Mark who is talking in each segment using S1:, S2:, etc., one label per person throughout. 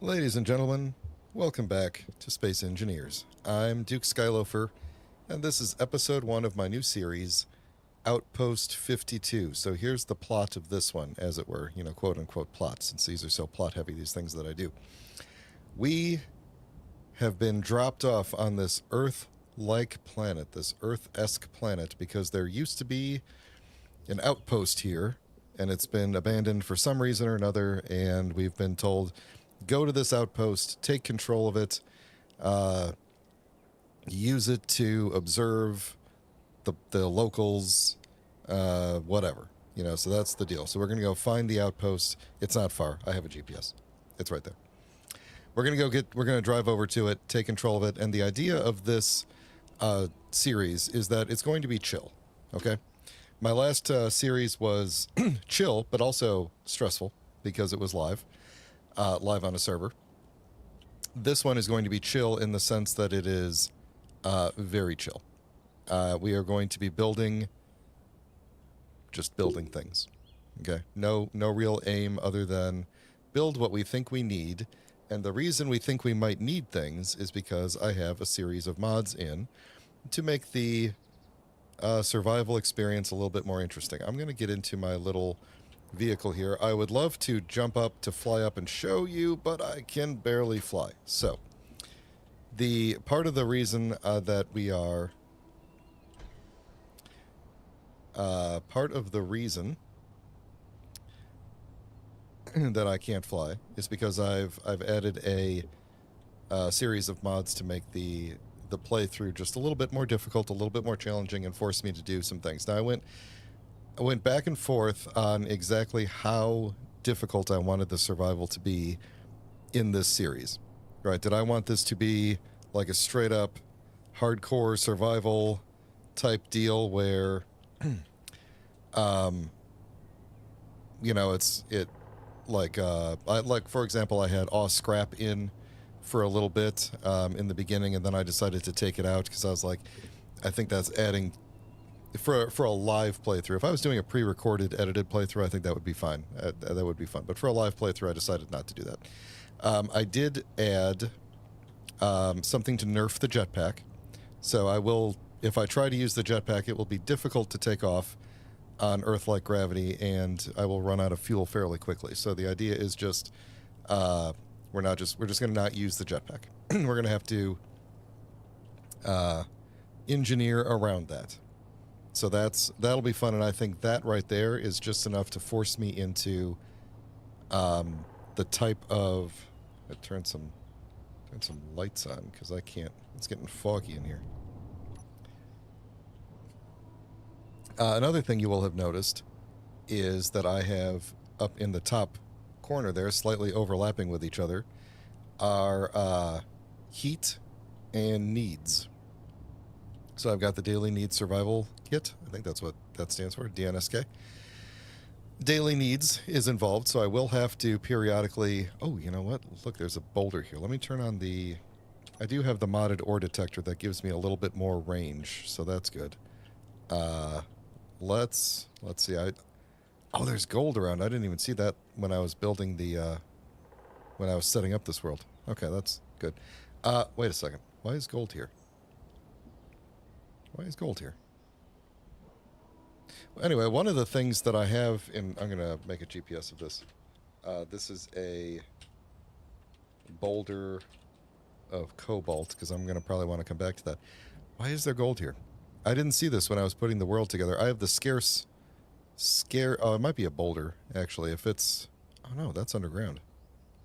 S1: Ladies and gentlemen, welcome back to Space Engineers. I'm Duke Skyloafer, and this is episode 1 of my new series, Outpost 52. So here's the plot of this one, as it were, quote-unquote plot, since these are so plot-heavy, these things that I do. We have been dropped off on this Earth-like planet, this Earth-esque planet, because there used to be an outpost here, and it's been abandoned for some reason or another, and we've been told, go to this outpost, take control of it, use it to observe the locals, whatever. So that's the deal. So we're going to go find the outpost. It's not far. I have a GPS. It's right there. We're going to drive over to it, take control of it, and the idea of this series is that it's going to be chill, okay? My last series was chill, but also stressful because it was live on a server. This one is going to be chill in the sense that it is very chill. We are going to be just building things. Okay, no real aim other than build what we think we need. And the reason we think we might need things is because I have a series of mods in to make the survival experience a little bit more interesting. I'm going to get into my little vehicle here. I would love to jump up to fly up and show you, but I can barely fly. So the part of the reason that we are part of the reason that I can't fly is because I've added a series of mods to make the playthrough just a little bit more difficult, a little bit more challenging, and forced me to do some things. Now I went back and forth on exactly how difficult I wanted the survival to be in this series. Right? Did I want this to be like a straight up hardcore survival type deal where for example, I had scrap in for a little bit in the beginning, and then I decided to take it out because I was like, I think that's adding for a live playthrough. If I was doing a pre-recorded, edited playthrough, I think that would be fine. That would be fun. But for a live playthrough, I decided not to do that. I did add something to nerf the jetpack. So if I try to use the jetpack, it will be difficult to take off on Earth-like gravity, and I will run out of fuel fairly quickly. So the idea is just we're just going to not use the jetpack. We're going to have to engineer around that. So that'll be fun, and I think that right there is just enough to force me into the type of... turn some lights on because I can't. It's getting foggy in here. Another thing you will have noticed is that I have up in the top corner there, slightly overlapping with each other, are heat and needs. So I've got the Daily Needs Survival Kit. I think that's what that stands for, DNSK. Daily Needs is involved, so I will have to periodically... Oh, you know what? Look, there's a boulder here. Let me turn on the... I do have the modded ore detector that gives me a little bit more range, so that's good. Let's see. Oh, there's gold around. I didn't even see that when I was building when I was setting up this world. Okay, that's good. Wait a second. Why is gold here? Why is gold here? Well, anyway, one of the things that I have I'm going to make a GPS of this. This is a boulder of cobalt, because I'm going to probably want to come back to that. Why is there gold here? I didn't see this when I was putting the world together. I have the oh, it might be a boulder, actually. If it's... Oh, no, that's underground.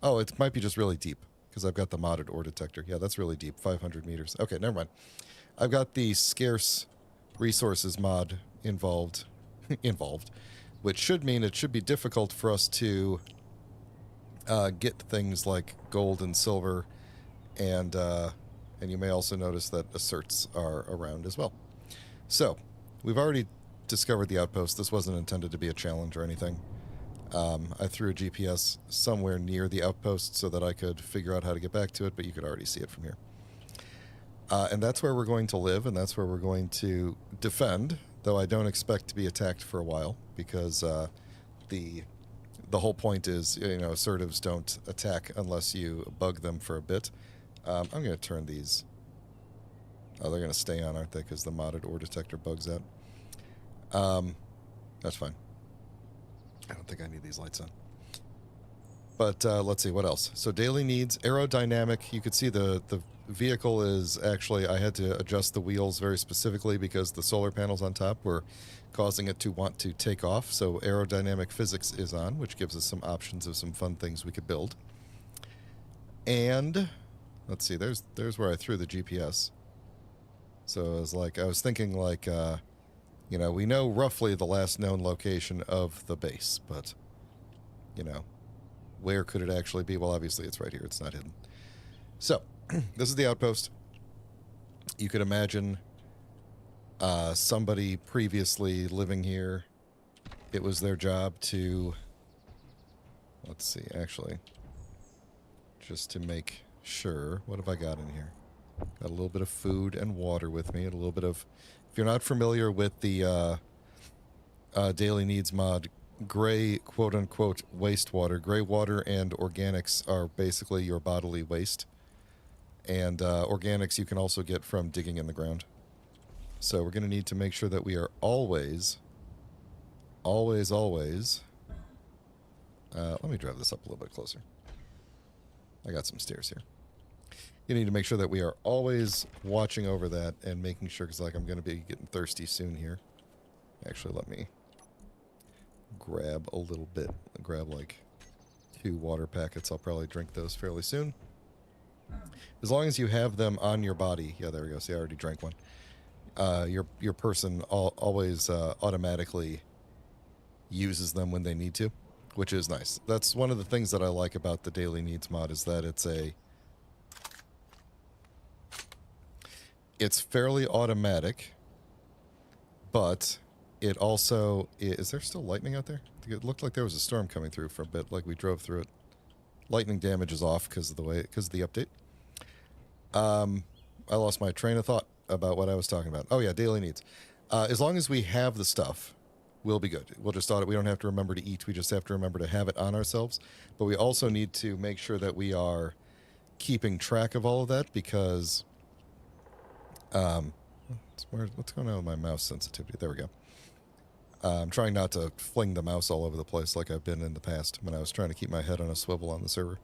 S1: Oh, it might be just really deep, because I've got the modded ore detector. Yeah, that's really deep, 500 meters. Okay, never mind. I've got the scarce resources mod involved, which should mean it should be difficult for us to get things like gold and silver, and you may also notice that asserts are around as well. So, we've already discovered the outpost. This wasn't intended to be a challenge or anything. I threw a GPS somewhere near the outpost so that I could figure out how to get back to it, but you could already see it from here. And that's where we're going to live, and that's where we're going to defend, though I don't expect to be attacked for a while, because the the whole point is, assertives don't attack unless you bug them for a bit. I'm going to turn these. Oh, they're going to stay on, aren't they? Because the modded ore detector bugs out. That's fine. I don't think I need these lights on. But let's see, what else? So daily needs, aerodynamic. You could see the vehicle is actually, I had to adjust the wheels very specifically because the solar panels on top were causing it to want to take off. So aerodynamic physics is on, which gives us some options of some fun things we could build. And let's see, there's where I threw the GPS. So I was thinking like, we know roughly the last known location of the base, but, where could it actually be? Well, obviously it's right here. It's not hidden. So, this is the outpost. You could imagine somebody previously living here. It was their job to... Let's see, actually. Just to make sure. What have I got in here? Got a little bit of food and water with me. And a little bit of... If you're not familiar with the daily needs mod, gray quote-unquote wastewater. Gray water and organics are basically your bodily waste. And organics you can also get from digging in the ground. So we're going to need to make sure that we are always... let me drive this up a little bit closer. I got some stairs here. You need to make sure that we are always watching over that and making sure, because I'm going to be getting thirsty soon here. Actually, let me grab a little bit. Grab like 2 water packets. I'll probably drink those fairly soon. As long as you have them on your body. Yeah, there we go. See, I already drank one. Your person always automatically uses them when they need to, which is nice. That's one of the things that I like about the daily needs mod, is that it's fairly automatic, but it also... Is there still lightning out there? It looked like there was a storm coming through for a bit, like we drove through it. Lightning damage is off because of the update. I lost my train of thought about what I was talking about. Oh yeah, daily needs. As long as we have the stuff, we'll be good. We'll just we don't have to remember to eat. We just have to remember to have it on ourselves. But we also need to make sure that we are keeping track of all of that, because what's going on with my mouse sensitivity? There we go. I'm trying not to fling the mouse all over the place like I've been in the past when I was trying to keep my head on a swivel on the server.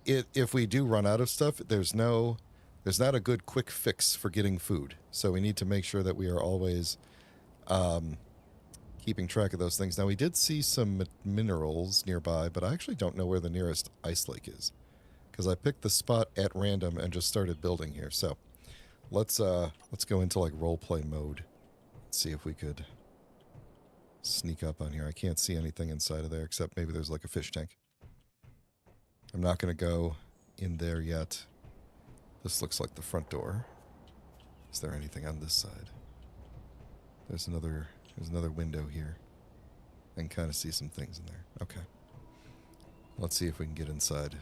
S1: If we do run out of stuff, there's not a good quick fix for getting food. So we need to make sure that we are always keeping track of those things. Now, we did see some minerals nearby, but I actually don't know where the nearest ice lake is, because I picked the spot at random and just started building here. So let's go into like roleplay mode. Let's see if we could sneak up on here. I can't see anything inside of there except maybe there's like a fish tank. I'm not going to go in there yet. This looks like the front door. Is there anything on this side? There's another window here. I can kind of see some things in there. Okay. Let's see if we can get inside.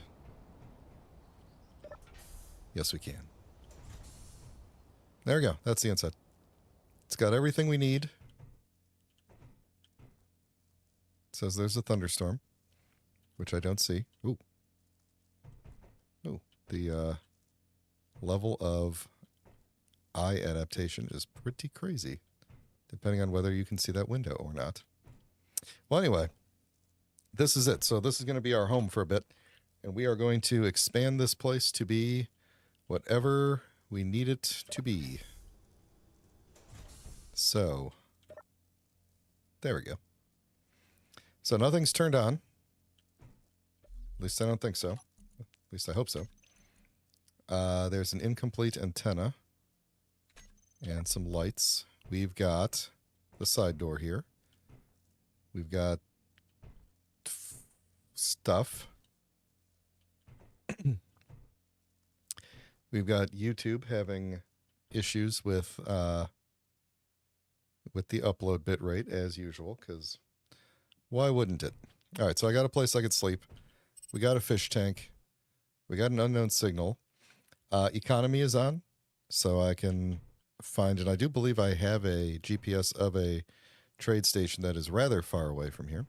S1: Yes, we can. There we go. That's the inside. It's got everything we need. It says there's a thunderstorm, which I don't see. Ooh. Ooh. The level of eye adaptation is pretty crazy, depending on whether you can see that window or not. Well, anyway, this is it. So this is going to be our home for a bit, and we are going to expand this place to be whatever we need it to be. So, there we go. So nothing's turned on. At least I don't think so. At least I hope so. There's an incomplete antenna. And some lights. We've got the side door here. We've got stuff. We've got YouTube having issues with the upload bitrate as usual, because why wouldn't it? All right, so I got a place I could sleep. We got a fish tank. We got an unknown signal. Economy is on, so I can find it. I do believe I have a GPS of a trade station that is rather far away from here.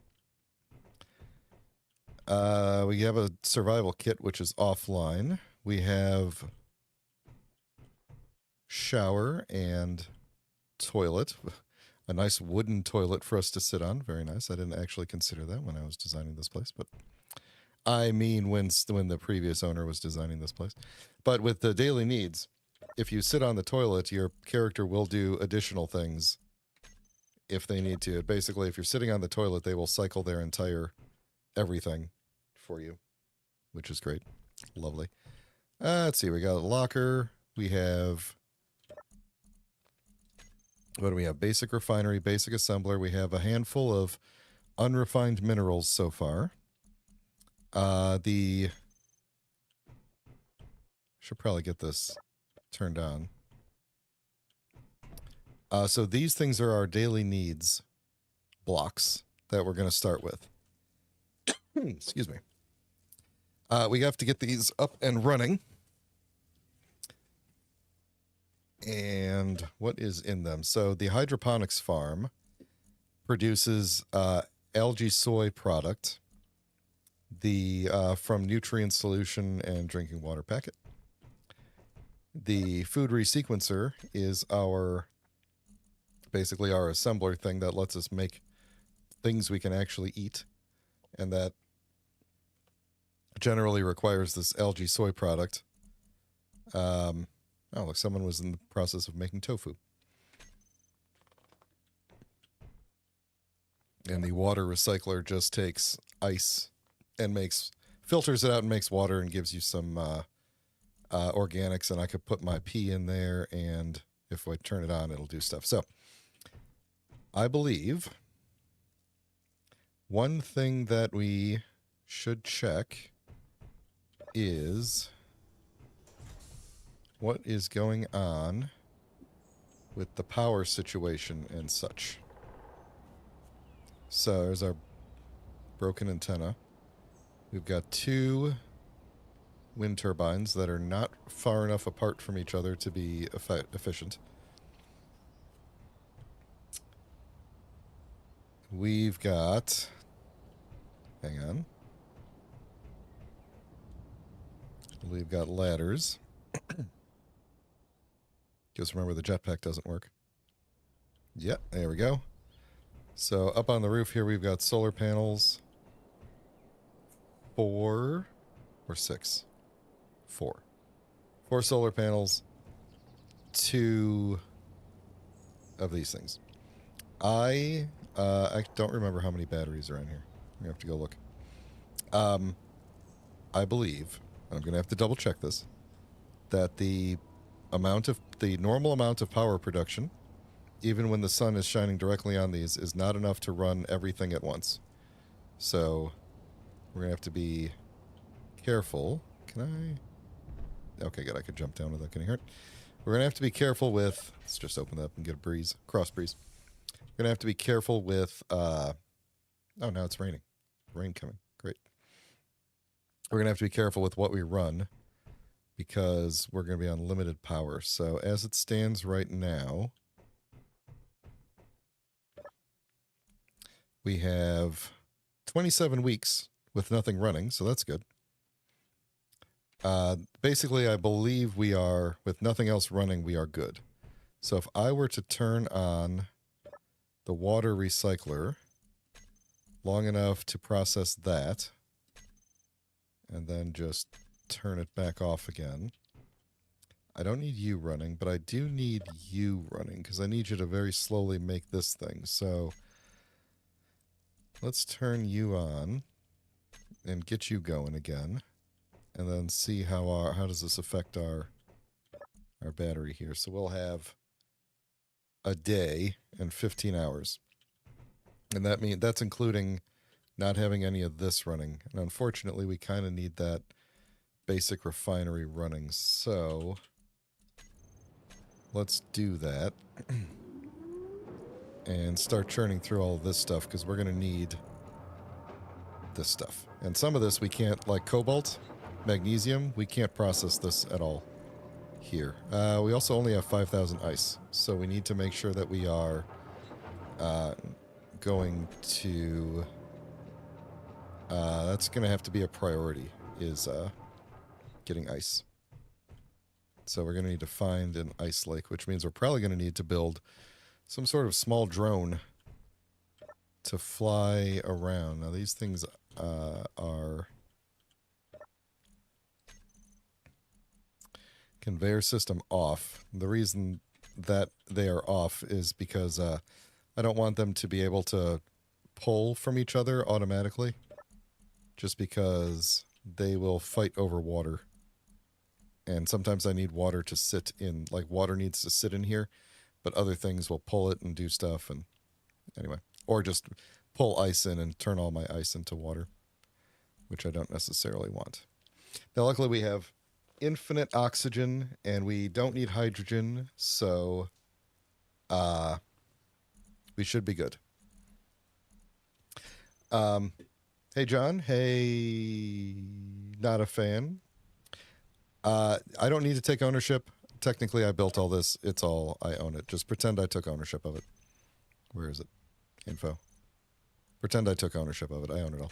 S1: We have a survival kit, which is offline. We have shower and toilet. A nice wooden toilet for us to sit on. Very nice. I didn't actually consider that when I was designing this place, but I mean when the previous owner was designing this place. But with the daily needs, if you sit on the toilet, your character will do additional things if they need to. Basically, if you're sitting on the toilet, they will cycle their entire everything for you, which is great. Lovely. Let's see. We got a locker. We have... What do we have? Basic refinery, basic assembler. We have a handful of unrefined minerals so far. Should probably get this turned on. So these things are our daily needs blocks that we're going to start with. Excuse me. We have to get these up and running. And what is in them? So the hydroponics farm produces algae soy product, from nutrient solution and drinking water packet. The food resequencer is basically our assembler thing that lets us make things we can actually eat, and that generally requires this algae soy product. Oh, look, someone was in the process of making tofu. And the water recycler just takes ice and filters it out and makes water and gives you some organics. And I could put my pea in there, and if I turn it on, it'll do stuff. So I believe one thing that we should check is... what is going on with the power situation and such. So there's our broken antenna. We've got 2 wind turbines that are not far enough apart from each other to be efficient. We've got... hang on. We've got ladders. Just remember the jetpack doesn't work. Yep, there we go. So up on the roof here, we've got solar panels. 4 or 6? 4. 4 solar panels. 2 of these things. I don't remember how many batteries are in here. We have to go look. I believe, I'm going to have to double check this, that the normal amount of power production, even when the sun is shining directly on these, is not enough to run everything at once. So we're going to have to be careful. Can I? Okay, good. I could jump down without getting hurt. We're going to have to be careful with... let's just open that up and get a breeze. Cross breeze. We're going to have to be careful with... oh, now it's raining. Rain coming. Great. We're going to have to be careful with what we run, because we're going to be on limited power. So as it stands right now, we have 27 weeks with nothing running, so that's good. Basically, I believe we are, with nothing else running, we are good. So if I were to turn on the water recycler long enough to process that, and then just turn it back off again. I don't need you running, but I do need you running, because I need you to very slowly make this thing. So let's turn you on and get you going again, and then see how does this affect our battery here. So we'll have a day and 15 hours. And that's including not having any of this running. And unfortunately, we kind of need that basic refinery running. So let's do that and start churning through all of this stuff, because we're going to need this stuff. And some of this we can't, like cobalt, magnesium, we can't process this at all here. We also only have 5,000 ice, so we need to make sure that we are going to... that's going to have to be a priority, is getting ice. So we're going to need to find an ice lake, which means we're probably going to need to build some sort of small drone to fly around. Now these things are... Conveyor system off. The reason that they are off is because I don't want them to be able to pull from each other automatically, just because they will fight over water. And sometimes I need water to sit in, like water needs to sit in here, but other things will pull it and do stuff, and anyway. Or just pull ice in and turn all my ice into water, which I don't necessarily want. Now luckily we have infinite oxygen, and we don't need hydrogen, so we should be good. Hey John, hey, not a fan. I don't need to take ownership. Technically I built all this. It's all, I own it. Just pretend I took ownership of it. Where is it? Info. Pretend I took ownership of it. I own it all.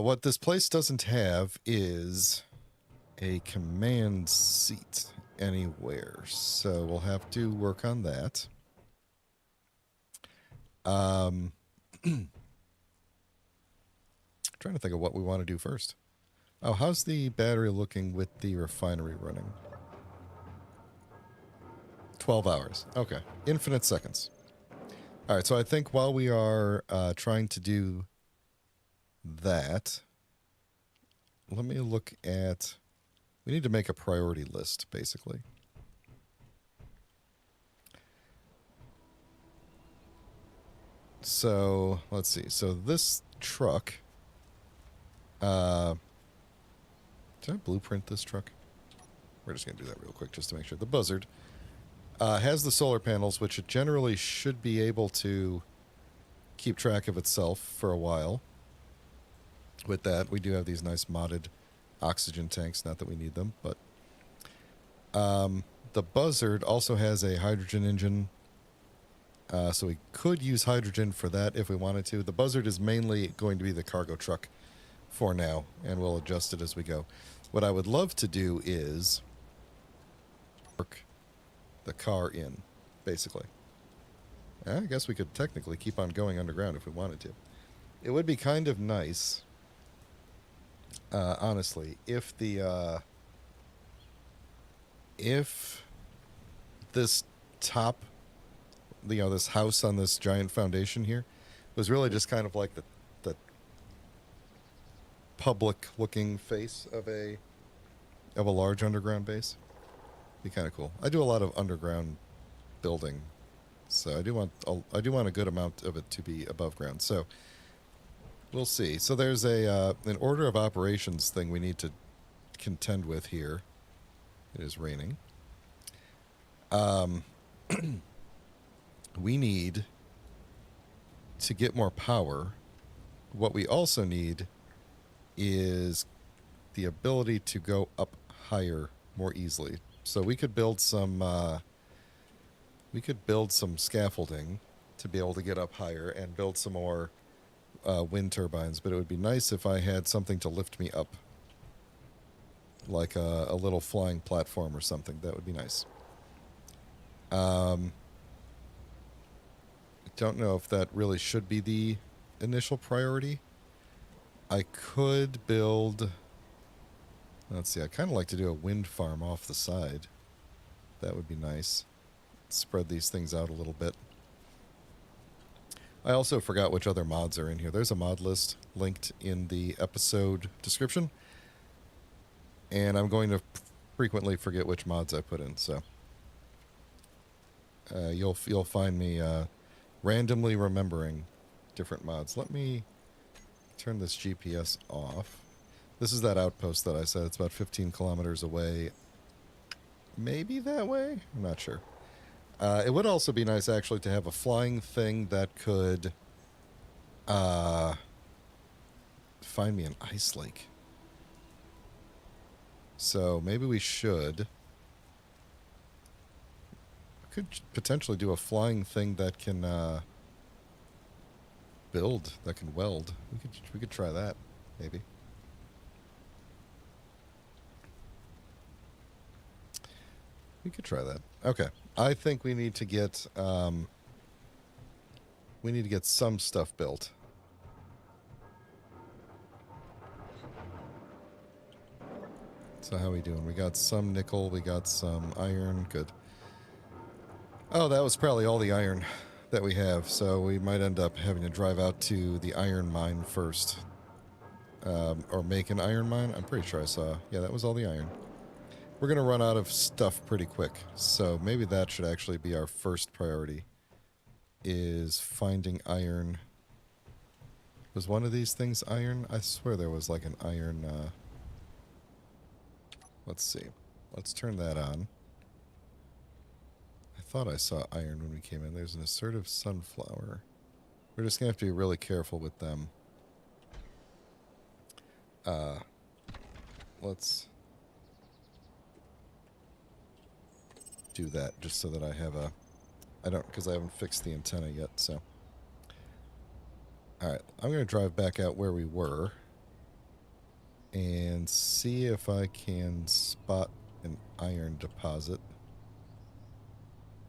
S1: What this place doesn't have is a command seat anywhere, so we'll have to work on that. Trying to think of what we want to do first. Oh, how's the battery looking with the refinery running? 12 hours. Okay. Infinite seconds. All right, so I think while we are trying to do that, let me look at... We need to make a priority list, basically. So, let's see. So this truck... did I blueprint this truck? We're just going to do that real quick just to make sure. The Buzzard has the solar panels, which it generally should be able to keep track of itself for a while. With that, we do have these nice modded oxygen tanks. Not that we need them, but the Buzzard also has a hydrogen engine, so we could use hydrogen for that if we wanted to. The Buzzard is mainly going to be the cargo truck for now, and we'll adjust it as we go. What I would love to do is work the car in, basically. I guess we could technically keep on going underground if we wanted to. It would be kind of nice, honestly, if the if this top, this house on this giant foundation here was really just kind of like the public looking face of a large underground base. Be kind of cool. I do a lot of underground building, so I do want a good amount of it to be above ground. So we'll see. So there's a an order of operations thing we need to contend with here. It is raining. We need to get more power. What we also need is the ability to go up higher more easily. So we could build some scaffolding to be able to get up higher and build some more wind turbines, but it would be nice if I had something to lift me up, like a little flying platform or something. That would be nice. I don't know if that really should be the initial priority. I could build... Let's see, I kind of like to do a wind farm off the side. That would be nice. Spread these things out a little bit. I also forgot which other mods are in here. There's a mod list linked in the episode description. And I'm going to frequently forget which mods I put in, so... you'll find me randomly remembering different mods. Let me turn this GPS off. This is that outpost that I said. It's about 15 kilometers away. Maybe that way? I'm not sure. It would also be nice, actually, to have a flying thing that could find me an ice lake. So maybe we should Could potentially do a flying thing that can build, that can weld. We could try that, maybe. We could try that. Okay. I think we need to get some stuff built. So how are we doing? We got some nickel, we got some iron. Good. Oh, that was probably all the iron that we have, so we might end up having to drive out to the iron mine first. Or make an iron mine. I'm pretty sure I saw. Yeah, that was all the iron. We're going to run out of stuff pretty quick, so maybe that should actually be our first priority, is finding iron. Was one of these things iron? I swear there was like an iron... Let's see. Let's turn that on. I thought I saw iron when we came in. There's an assertive sunflower. We're just going to have to be really careful with them. Let's do that just so that I have a... because I haven't fixed the antenna yet, so... Alright, I'm going to drive back out where we were and see if I can spot an iron deposit.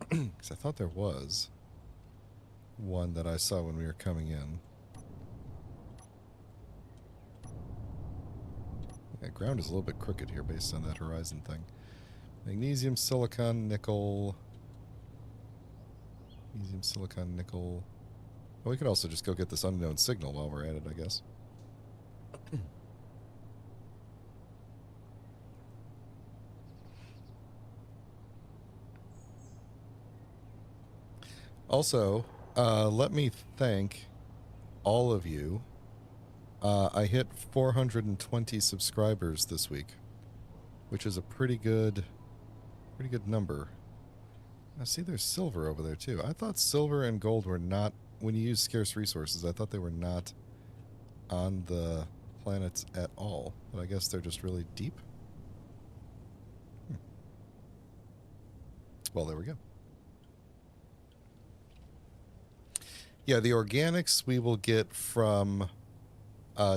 S1: Because I thought there was one that I saw when we were coming in. The ground is a little bit crooked here based on that horizon thing. Magnesium, silicon, nickel. Magnesium, silicon, nickel. Well, we could also just go get this unknown signal while we're at it, I guess. Also, let me thank all of you. I hit 420 subscribers this week, which is a pretty good number. I see there's silver over there too. I thought silver and gold were not, when you use scarce resources, I thought they were not on the planets at all. But I guess they're just really deep. Well, there we go. Yeah, the organics we will get from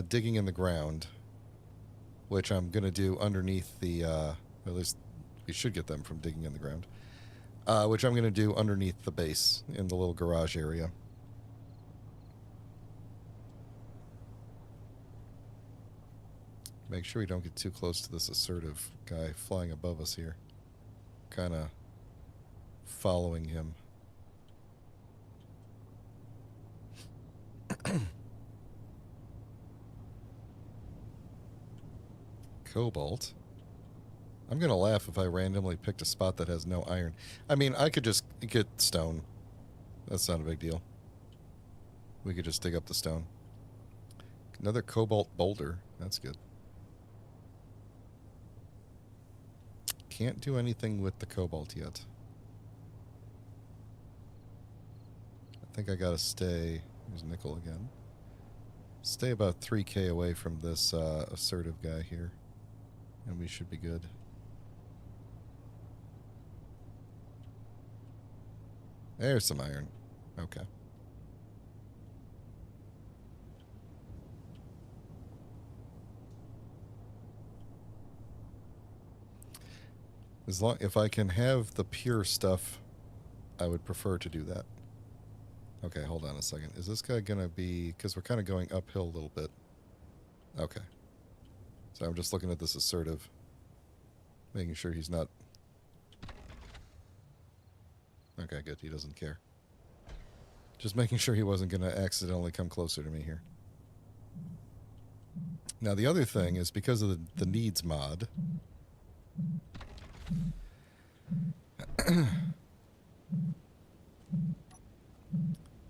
S1: digging in the ground, which I'm going to do underneath the, at least we should get them from digging in the ground, which I'm going to do underneath the base in the little garage area. Make sure we don't get too close to this assertive guy flying above us here. Kind of following him. Cobalt. I'm going to laugh if I randomly picked a spot that has no iron. I mean, I could just get stone. That's not a big deal. We could just dig up the stone. Another cobalt boulder. That's good. Can't do anything with the cobalt yet. I think I gotta stay... There's nickel again. Stay about 3K away from this assertive guy here. And we should be good. There's some iron. Okay. As long, if I can have the pure stuff, I would prefer to do that. Okay, hold on a second. Is this guy gonna be... Because we're kind of going uphill a little bit. Okay. So I'm just looking at this assertive. Making sure he's not... Okay, good. He doesn't care. Just making sure he wasn't gonna accidentally come closer to me here. Now the other thing is because of the needs mod...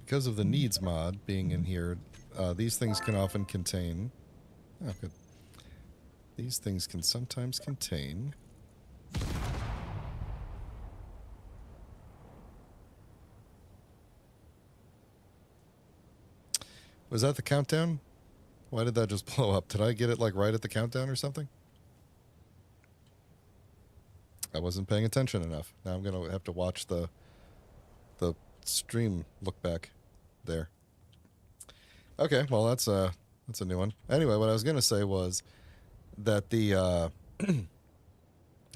S1: Because of the needs mod being in here, these things can often contain... Oh, good. These things can sometimes contain... Was that the countdown? Why did that just blow up? Did I get it like right at the countdown or something? I wasn't paying attention enough. Now I'm going to have to watch the stream look back there. Okay, well that's a new one. Anyway, what I was gonna say was that the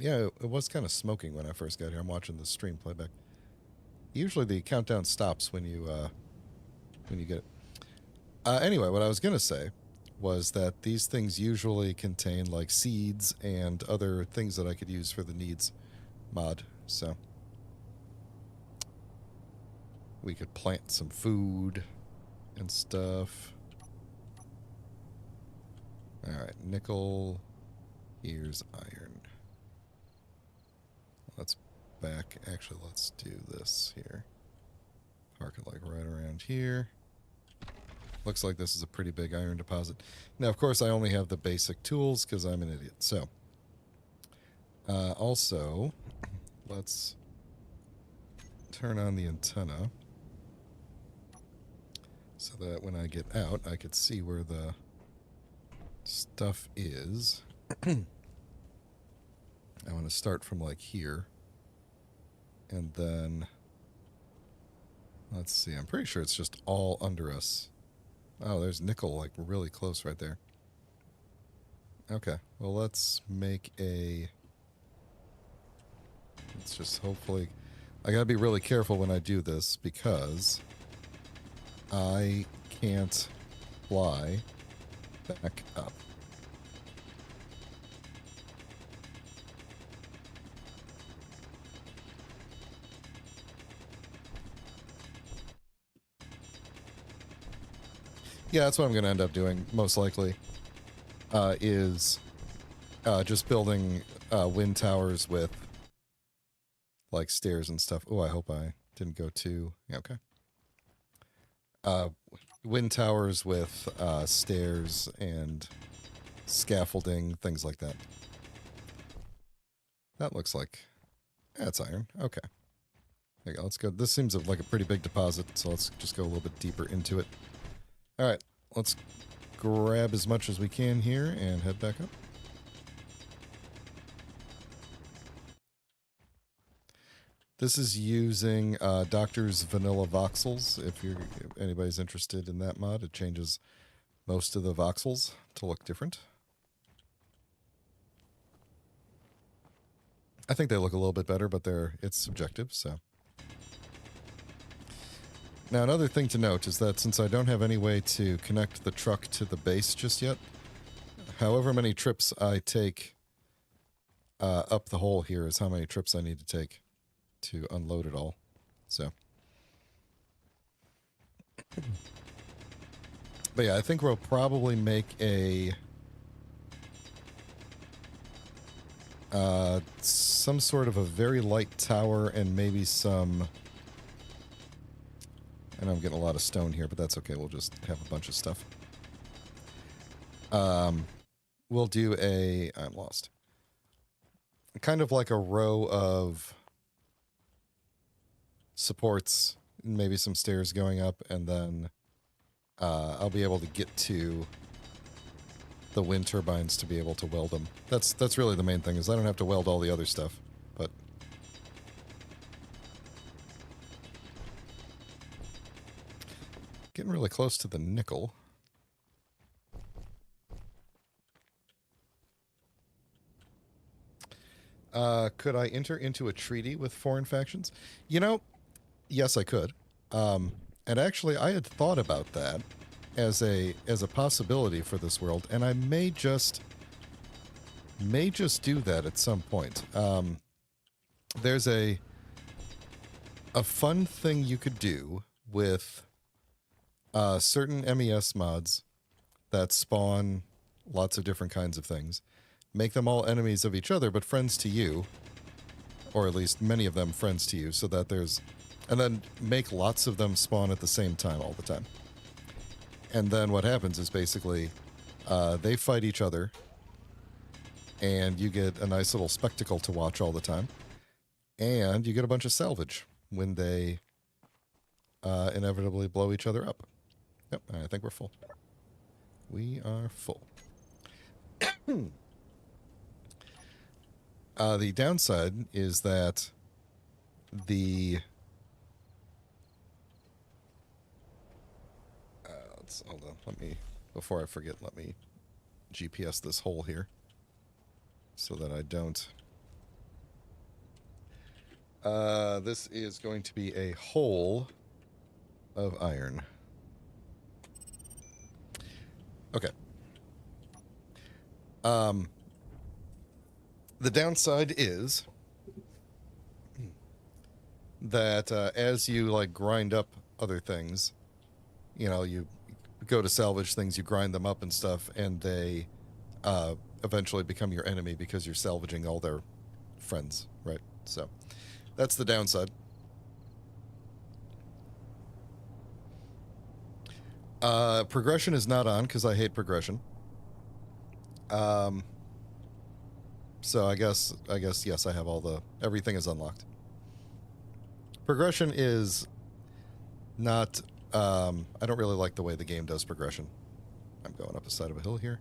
S1: yeah, it was kind of smoking when I first got here. I'm watching the stream playback. Usually the countdown stops when you get it. Anyway, what I was gonna say was that these things usually contain like seeds and other things that I could use for the needs mod. So we could plant some food and stuff. Alright, nickel. Here's iron. Let's back. Actually, let's do this here. Park it like right around here. Looks like this is a pretty big iron deposit. Now, of course, I only have the basic tools because I'm an idiot. So, also, let's turn on the antenna so that when I get out, I could see where the stuff is. I want to start from like here. And then, let's see, I'm pretty sure it's just all under us. Oh, there's nickel like really close right there. Okay, well let's make a... Let's just hopefully... I gotta be really careful when I do this because I can't fly back up. Yeah, that's what I'm going to end up doing, most likely, is just building wind towers with, like, stairs and stuff. Oh, I hope I didn't go too... Yeah, okay. Wind towers with stairs and scaffolding, things like that. That looks like... That's iron. Okay. There you go. Let's go. This seems like a pretty big deposit, so let's just go a little bit deeper into it. Alright, let's grab as much as we can here and head back up. This is using Doctor's Vanilla Voxels. If anybody's interested in that mod, it changes most of the voxels to look different. I think they look a little bit better, but it's subjective, so... Now, another thing to note is that since I don't have any way to connect the truck to the base just yet, however many trips I take up the hole here is how many trips I need to take to unload it all. So. But yeah, I think we'll probably make a... some sort of a very light tower and maybe some... I know I'm getting a lot of stone here, but that's okay. We'll just have a bunch of stuff. We'll do I'm lost. Kind of like a row of supports, maybe some stairs going up, and then I'll be able to get to the wind turbines to be able to weld them. That's really the main thing, is I don't have to weld all the other stuff, but... Getting really close to the nickel. Could I enter into a treaty with foreign factions? You know, yes, I could. And actually, I had thought about that as a possibility for this world, and I may just do that at some point. There's a fun thing you could do with certain MES mods that spawn lots of different kinds of things. Make them all enemies of each other, but friends to you. Or at least many of them friends to you, so that there's... And then make lots of them spawn at the same time all the time. And then what happens is basically they fight each other, and you get a nice little spectacle to watch all the time. And you get a bunch of salvage when they inevitably blow each other up. Yep, I think we're full. We are full. The downside is that the Hold on. Let me, before I forget, let me GPS this hole here so that I don't. This is going to be a hole of iron. Okay. The downside is that as you like grind up other things, you know, you go to salvage things, you grind them up and stuff, and they eventually become your enemy because you're salvaging all their friends, right? So that's the downside. Progression is not on because I hate progression. So I guess yes, I have everything is unlocked. Progression is not. I don't really like the way the game does progression. I'm going up the side of a hill here,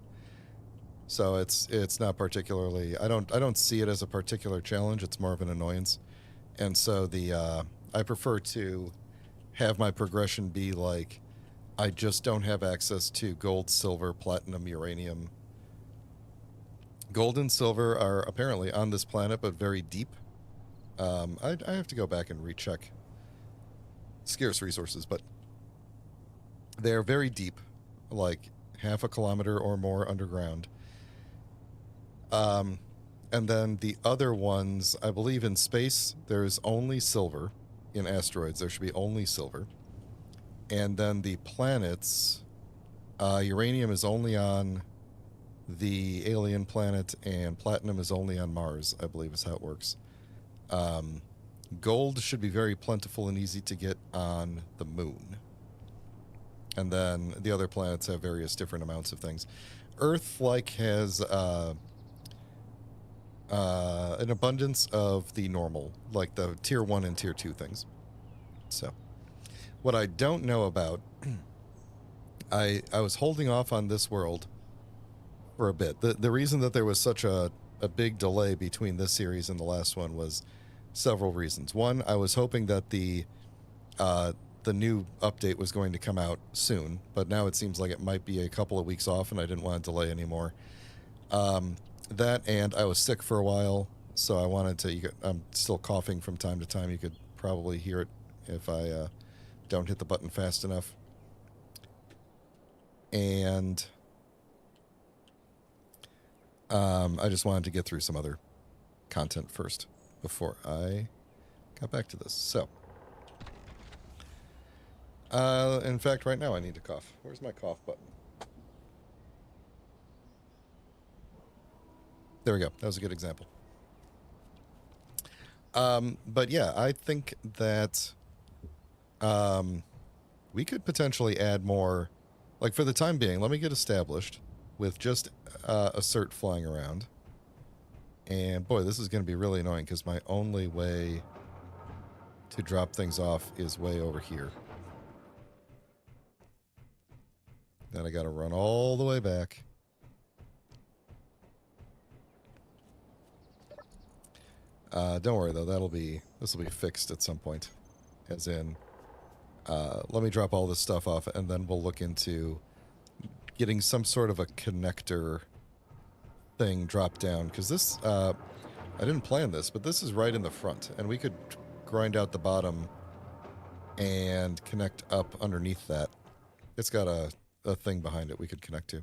S1: so it's not particularly. I don't see it as a particular challenge. It's more of an annoyance, and so I prefer to have my progression be like I just don't have access to gold, silver, platinum, uranium. Gold and silver are apparently on this planet, but very deep. I have to go back and recheck scarce resources, but they're very deep, like half a kilometer or more underground. And then the other ones, I believe in space, there's only silver. In asteroids, there should be only silver. And then the planets, uranium is only on the alien planet, and platinum is only on Mars, I believe is how it works. Gold should be very plentiful and easy to get on the moon. And then the other planets have various different amounts of things. Earth, like, has an abundance of the normal, like the tier 1 and tier 2 things. So, what I don't know about, I was holding off on this world for a bit. The reason that there was such a big delay between this series and the last one was several reasons. One, I was hoping that the new update was going to come out soon, but now it seems like it might be a couple of weeks off, and I didn't want to delay anymore. That, and I was sick for a while, so I wanted to. I'm still coughing from time to time. You could probably hear it if I don't hit the button fast enough. And I just wanted to get through some other content first before I got back to this. So, in fact, right now I need to cough. Where's my cough button? There we go. That was a good example. But yeah, I think that we could potentially add more. Like, for the time being, let me get established with just assert flying around. And boy, this is going to be really annoying because my only way to drop things off is way over here. Then I got to run all the way back. Don't worry though, this will be fixed at some point. As in, let me drop all this stuff off, and then we'll look into getting some sort of a connector thing dropped down, because this, I didn't plan this, but this is right in the front, and we could grind out the bottom and connect up underneath that. It's got a thing behind it we could connect to.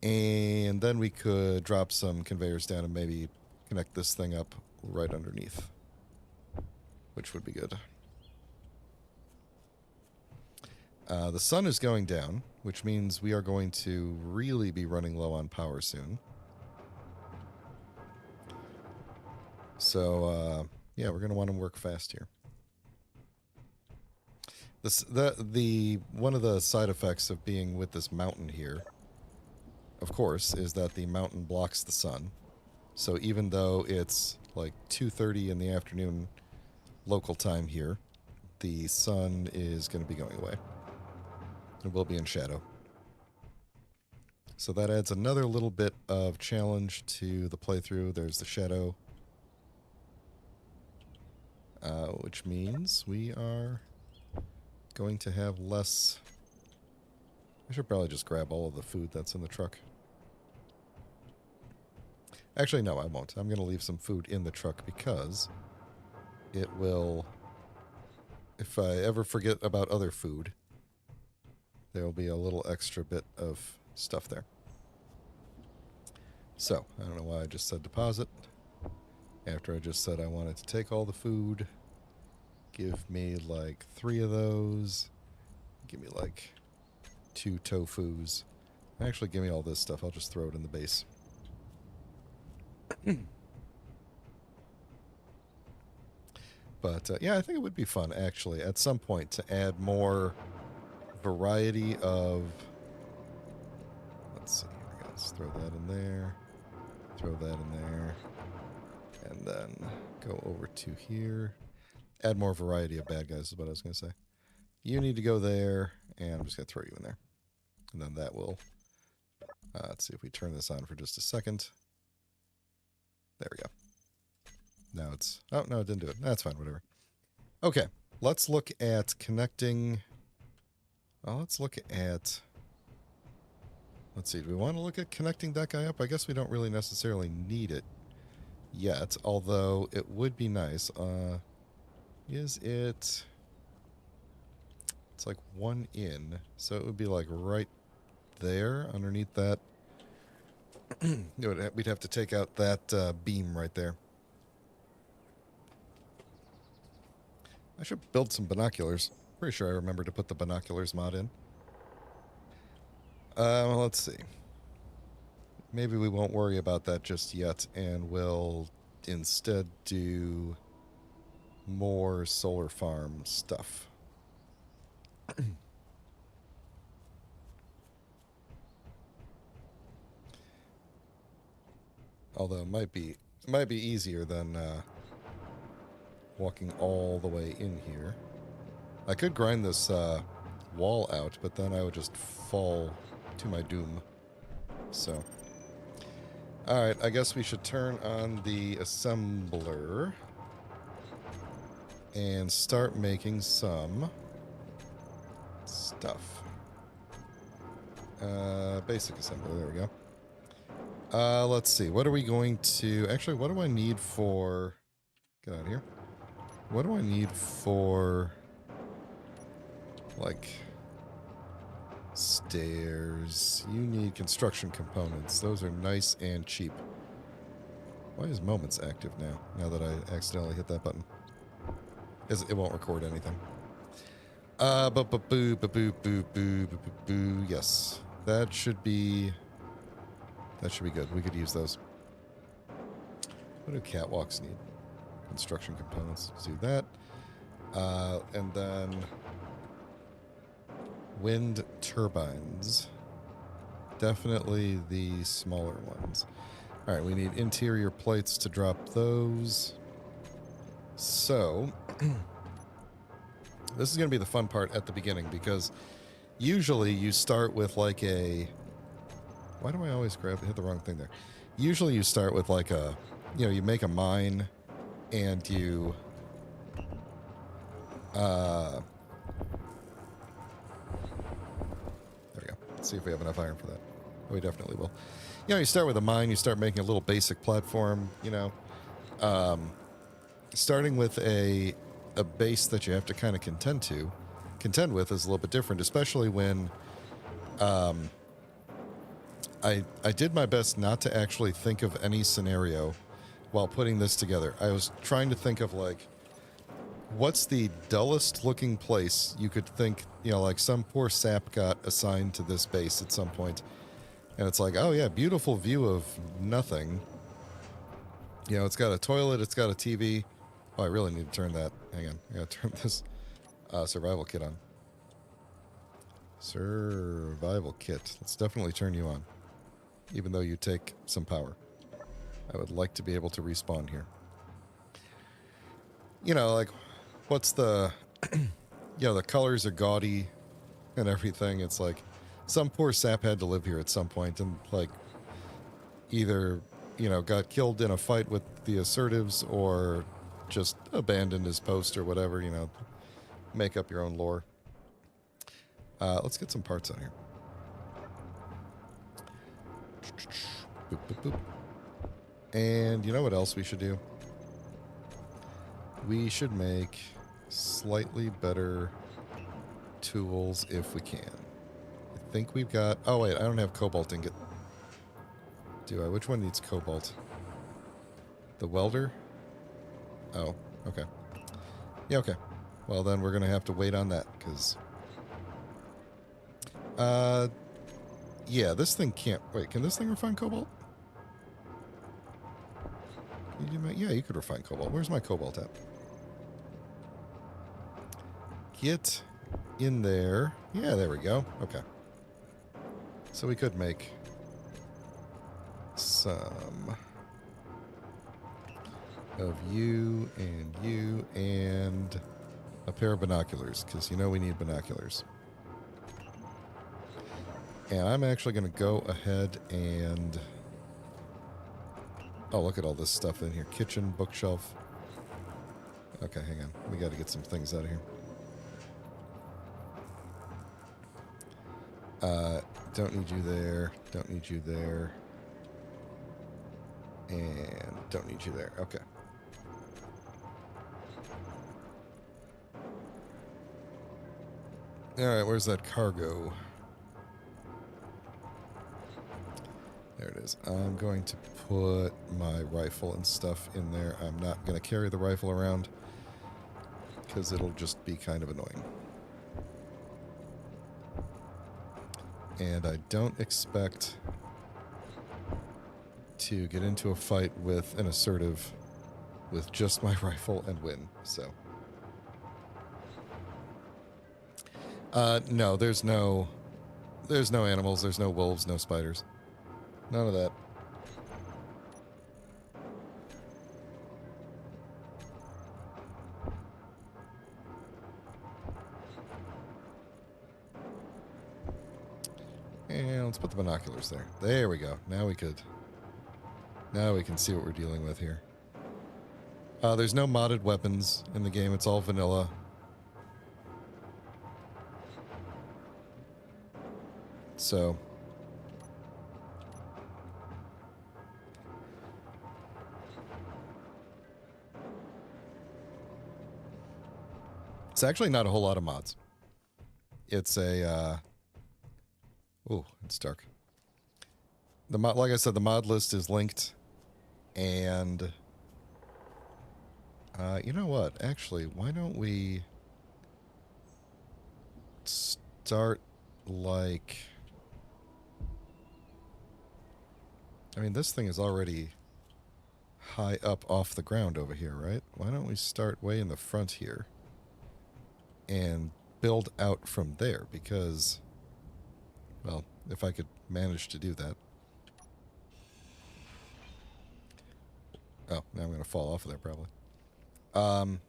S1: And then we could drop some conveyors down and maybe connect this thing up right underneath, which would be good. The sun is going down, which means we are going to really be running low on power soon. So, yeah, we're going to want to work fast here. One of the side effects of being with this mountain here, of course, is that the mountain blocks the sun. So even though it's like 2:30 in the afternoon local time here, the sun is going to be going away. It will be in shadow. So that adds another little bit of challenge to the playthrough. There's the shadow, which means we are going to have less I should probably just grab all of the food that's in the truck. Actually, no, I won't. I'm going to leave some food in the truck because it will... If I ever forget about other food, there will be a little extra bit of stuff there. So, I don't know why I just said deposit. After I just said I wanted to take all the food. Give me like 3 of those. Give me like 2 tofus. Actually, give me all this stuff. I'll just throw it in the base. But, yeah, I think it would be fun, actually, at some point to add more variety of... Let's see. Let's throw that in there. Throw that in there. And then go over to here. Add more variety of bad guys is what I was going to say. You need to go there, and I'm just going to throw you in there. And then that will... let's see if we turn this on for just a second. There we go. Now it's... Oh, no, it didn't do it. That's fine, whatever. Okay, let's look at connecting... Well, let's look at... Let's see, do we want to look at connecting that guy up? I guess we don't really necessarily need it yet, although it would be nice. Is it... It's like 1 in, so it would be like right there, underneath that. We'd have to take out that beam right there. I should build some binoculars. Pretty sure I remember to put the binoculars mod in. Well, let's see. Maybe we won't worry about that just yet, and we'll instead do more solar farm stuff. Although it might be easier than walking all the way in here. I could grind this wall out, but then I would just fall to my doom. So, alright, I guess we should turn on the assembler and start making some stuff. Basic assembler, there we go. Let's see, what are we going to... Actually, what do I need for... Get out of here. What do I need for... Like... Stairs. You need construction components. Those are nice and cheap. Why is Moments active now? Now that I accidentally hit that button. It won't record anything. Yes. That should be good. We could use those. What do catwalks need? Construction components. Let's do that. And then wind turbines. Definitely the smaller ones. All right, we need interior plates to drop those. So, this is going to be the fun part at the beginning, because usually you start with like a... Why do I always hit the wrong thing there? Usually you start with like a... You know, you make a mine, and you... There we go. Let's see if we have enough iron for that. Oh, we definitely will. You know, you start with a mine, you start making a little basic platform, you know. Starting with a base that you have to kind of contend with is a little bit different, especially when I did my best not to actually think of any scenario while putting this together. I was trying to think of, like, what's the dullest looking place you could think, you know, like some poor sap got assigned to this base at some point. And it's like, oh yeah, beautiful view of nothing. You know, it's got a toilet, it's got a TV. Oh, I really need to turn that. Hang on, I gotta turn this survival kit on. Survival kit. Let's definitely turn you on. Even though you take some power. I would like to be able to respawn here. You know, like, what's the... you know, the colors are gaudy and everything. It's like, some poor sap had to live here at some point and, like, either, you know, got killed in a fight with the assertives or just abandoned his post or whatever, you know. Make up your own lore. Let's get some parts on here. Boop, boop, boop. And you know what else we should do? We should make slightly better tools if we can. I think we've got... Oh, wait, I don't have cobalt ingot. Do I? Which one needs cobalt? The welder? Oh, okay. Yeah, okay. Well, then we're going to have to wait on that, because... yeah, this thing can't... Wait, can this thing refine cobalt? Yeah, you could refine cobalt. Where's my cobalt at? Get in there. Yeah, there we go. Okay. So we could make some of you and a pair of binoculars, because you know we need binoculars. And I'm actually going to go ahead and... Oh, look at all this stuff in here. Kitchen, bookshelf. Okay, hang on. We got to get some things out of here. Don't need you there. Don't need you there. And don't need you there. Okay. Alright, where's that cargo? There it is. I'm going to put my rifle and stuff in there. I'm not going to carry the rifle around because it'll just be kind of annoying. And I don't expect to get into a fight with an assertive with just my rifle and win, so. No, there's no animals, there's no wolves, no spiders. None of that. And let's put the binoculars there. There we go. Now we can see what we're dealing with here. There's no modded weapons in the game. It's all vanilla. So... it's actually not a whole lot of mods. It's a... Ooh, it's dark. The mod, like I said, the mod list is linked, and you know what? Actually, why don't we start like? I mean, this thing is already high up off the ground over here, right? Why don't we start way in the front here and build out from there? Because, well, if I could manage to do that. Oh, now I'm going to fall off of there probably.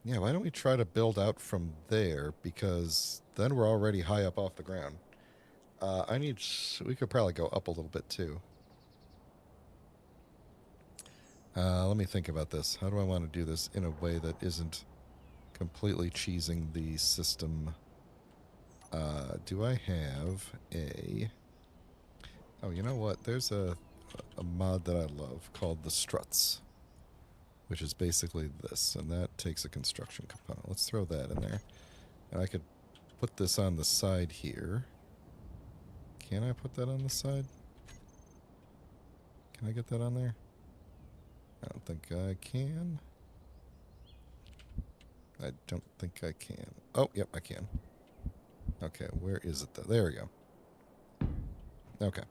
S1: Yeah, why don't we try to build out from there, because then we're already high up off the ground. We could probably go up a little bit too. Let me think about this. How do I want to do this in a way that isn't completely cheesing the system? Do I have a... Oh, you know what? There's a mod that I love called the Struts, which is basically this, and that takes a construction component. Let's throw that in there. And I could put this on the side here. Can I put that on the side? Can I get that on there? I don't think I can. I don't think I can. Oh, yep, I can. Okay, where is it though? There we go. Okay.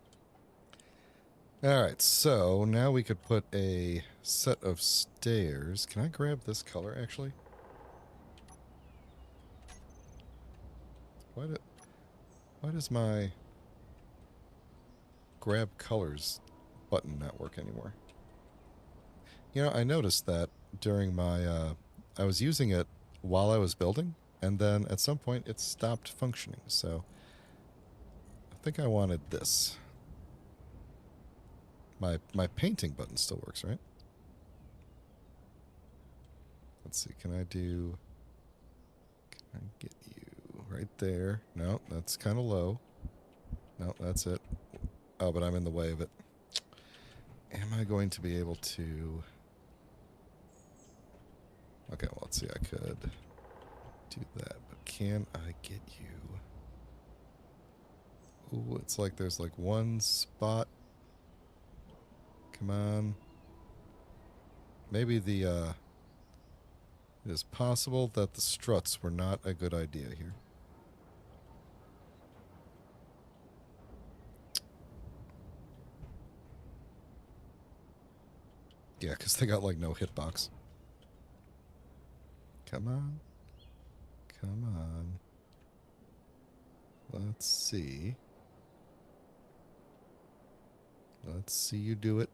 S1: Alright, so now we could put a set of stairs. Can I grab this color, actually? Why does my grab colors button not work anymore? You know, I noticed that during my... I was using it while I was building, and then at some point it stopped functioning, so... I think I wanted this. My painting button still works, right? Let's see, can I get you right there? No, that's kind of low. No, that's it. Oh, but I'm in the way of it. am I going to be able to... Okay, well, let's see. I could do that, but can I get you... Ooh, it's like there's like one spot. Come on. Maybe the, it is possible that the struts were not a good idea here. Yeah, because they got like no hitbox. Come on. Come on. Let's see. Let's see you do it.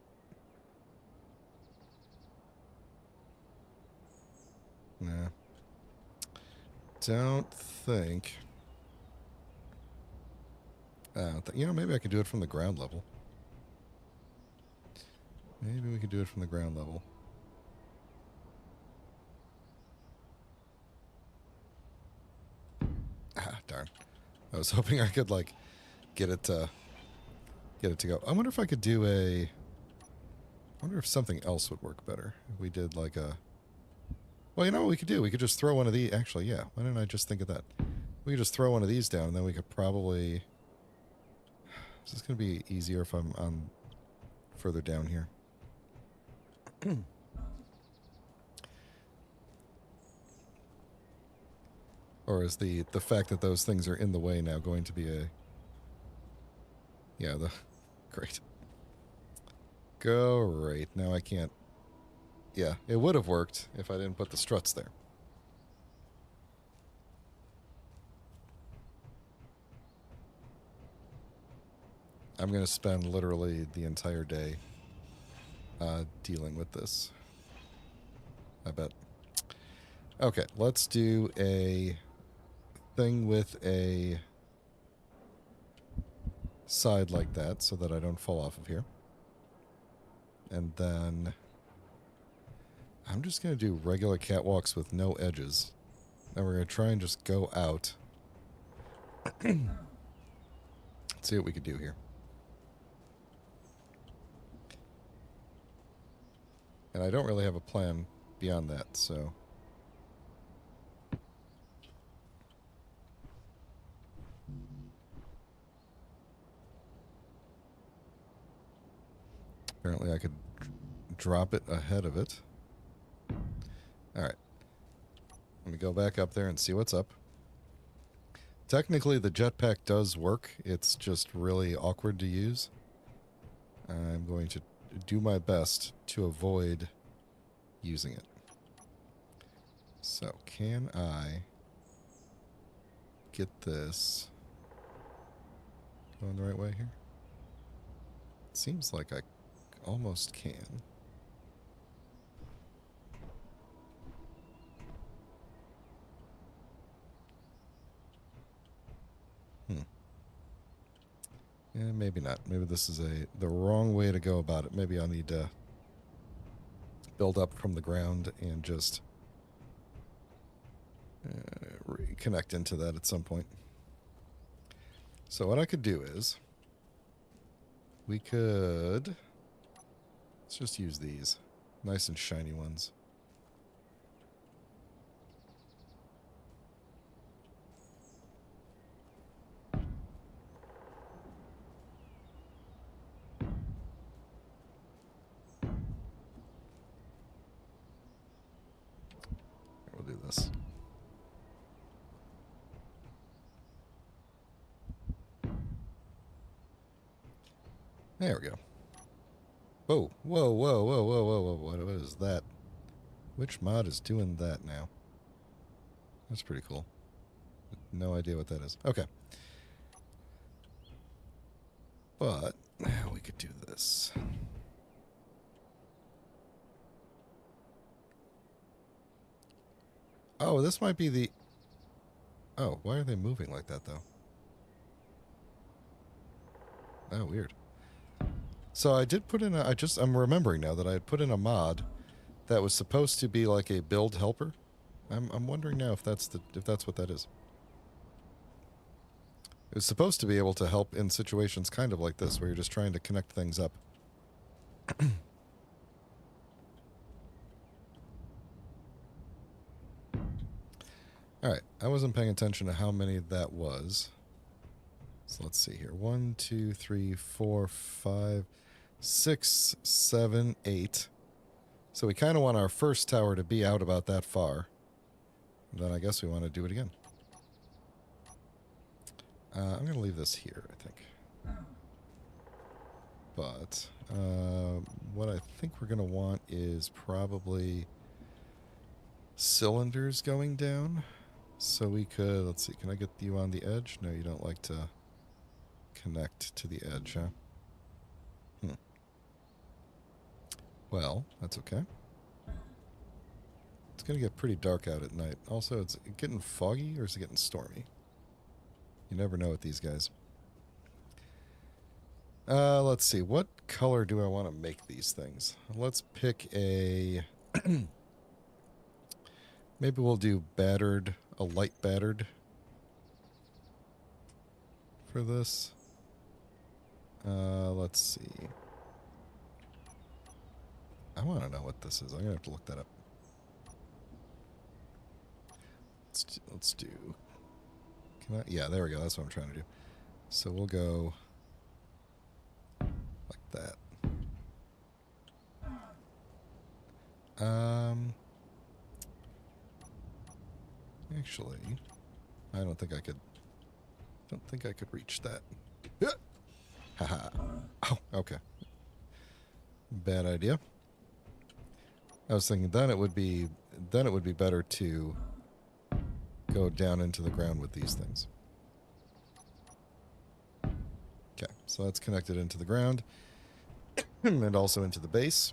S1: Nah. Don't think... you know, maybe I could do it from the ground level. Maybe we could do it from the ground level. Ah, darn. I was hoping I could, like, get it to go. I wonder if I could do a... I wonder if something else would work better. If we did, like, a... Well, you know what we could do? We could just throw one of these... Actually, yeah. Why didn't I just think of that? We could just throw one of these down, and then we could probably... Is this going to be easier if I'm on further down here? Or is the fact that those things are in the way now going to be a... Yeah, Great. Great. Now I can't... Yeah, it would have worked if I didn't put the struts there. I'm going to spend literally the entire day dealing with this. I bet. Okay, let's do a thing with a side like that so that I don't fall off of here. And then I'm just going to do regular catwalks with no edges. And we're going to try and just go out. Let's see what we could do here. And I don't really have a plan beyond that, so... Apparently I could drop it ahead of it. Alright. Let me go back up there and see what's up. Technically the jetpack does work. It's just really awkward to use. I'm going to do my best to avoid using it. So, can I get this going the right way here? It seems like I almost can. Yeah, maybe not. Maybe this is the wrong way to go about it. Maybe I need to build up from the ground and just reconnect into that at some point. So what I could do is we could... Let's just use these. Nice and shiny ones. We'll do this. There we go. Whoa, whoa, whoa, whoa, whoa, whoa, whoa, what is that? Which mod is doing that now? That's pretty cool. No idea what that is. Okay. But, we could do this. Oh, this might be the... Oh, why are they moving like that, though? Oh, weird. So I did put in a... I'm remembering now that I had put in a mod that was supposed to be like a build helper. I'm wondering now if that's what that is. It was supposed to be able to help in situations kind of like this, where you're just trying to connect things up. Alright, I wasn't paying attention to how many that was. So let's see here. 1, 2, 3, 4, 5, 6, 7, 8. So we kind of want our first tower to be out about that far. And then I guess we want to do it again. I'm going to leave this here, I think. But what I think we're going to want is probably cylinders going down. So we could, let's see, can I get you on the edge? No, you don't like to connect to the edge, huh? Well, that's okay. It's going to get pretty dark out at night. Also, it's getting foggy or is it getting stormy? You never know with these guys. Let's see. What color do I want to make these things? Let's pick a... Maybe we'll do battered, a light battered for this. Let's see. I want to know what this is. I'm going to have to look that up. Let's do... Can I? Yeah, there we go. That's what I'm trying to do. So we'll go like that. Actually, I don't think I could reach that. Haha. Oh, okay. Bad idea. I was thinking then it would be better to go down into the ground with these things. Okay, so that's connected into the ground and also into the base.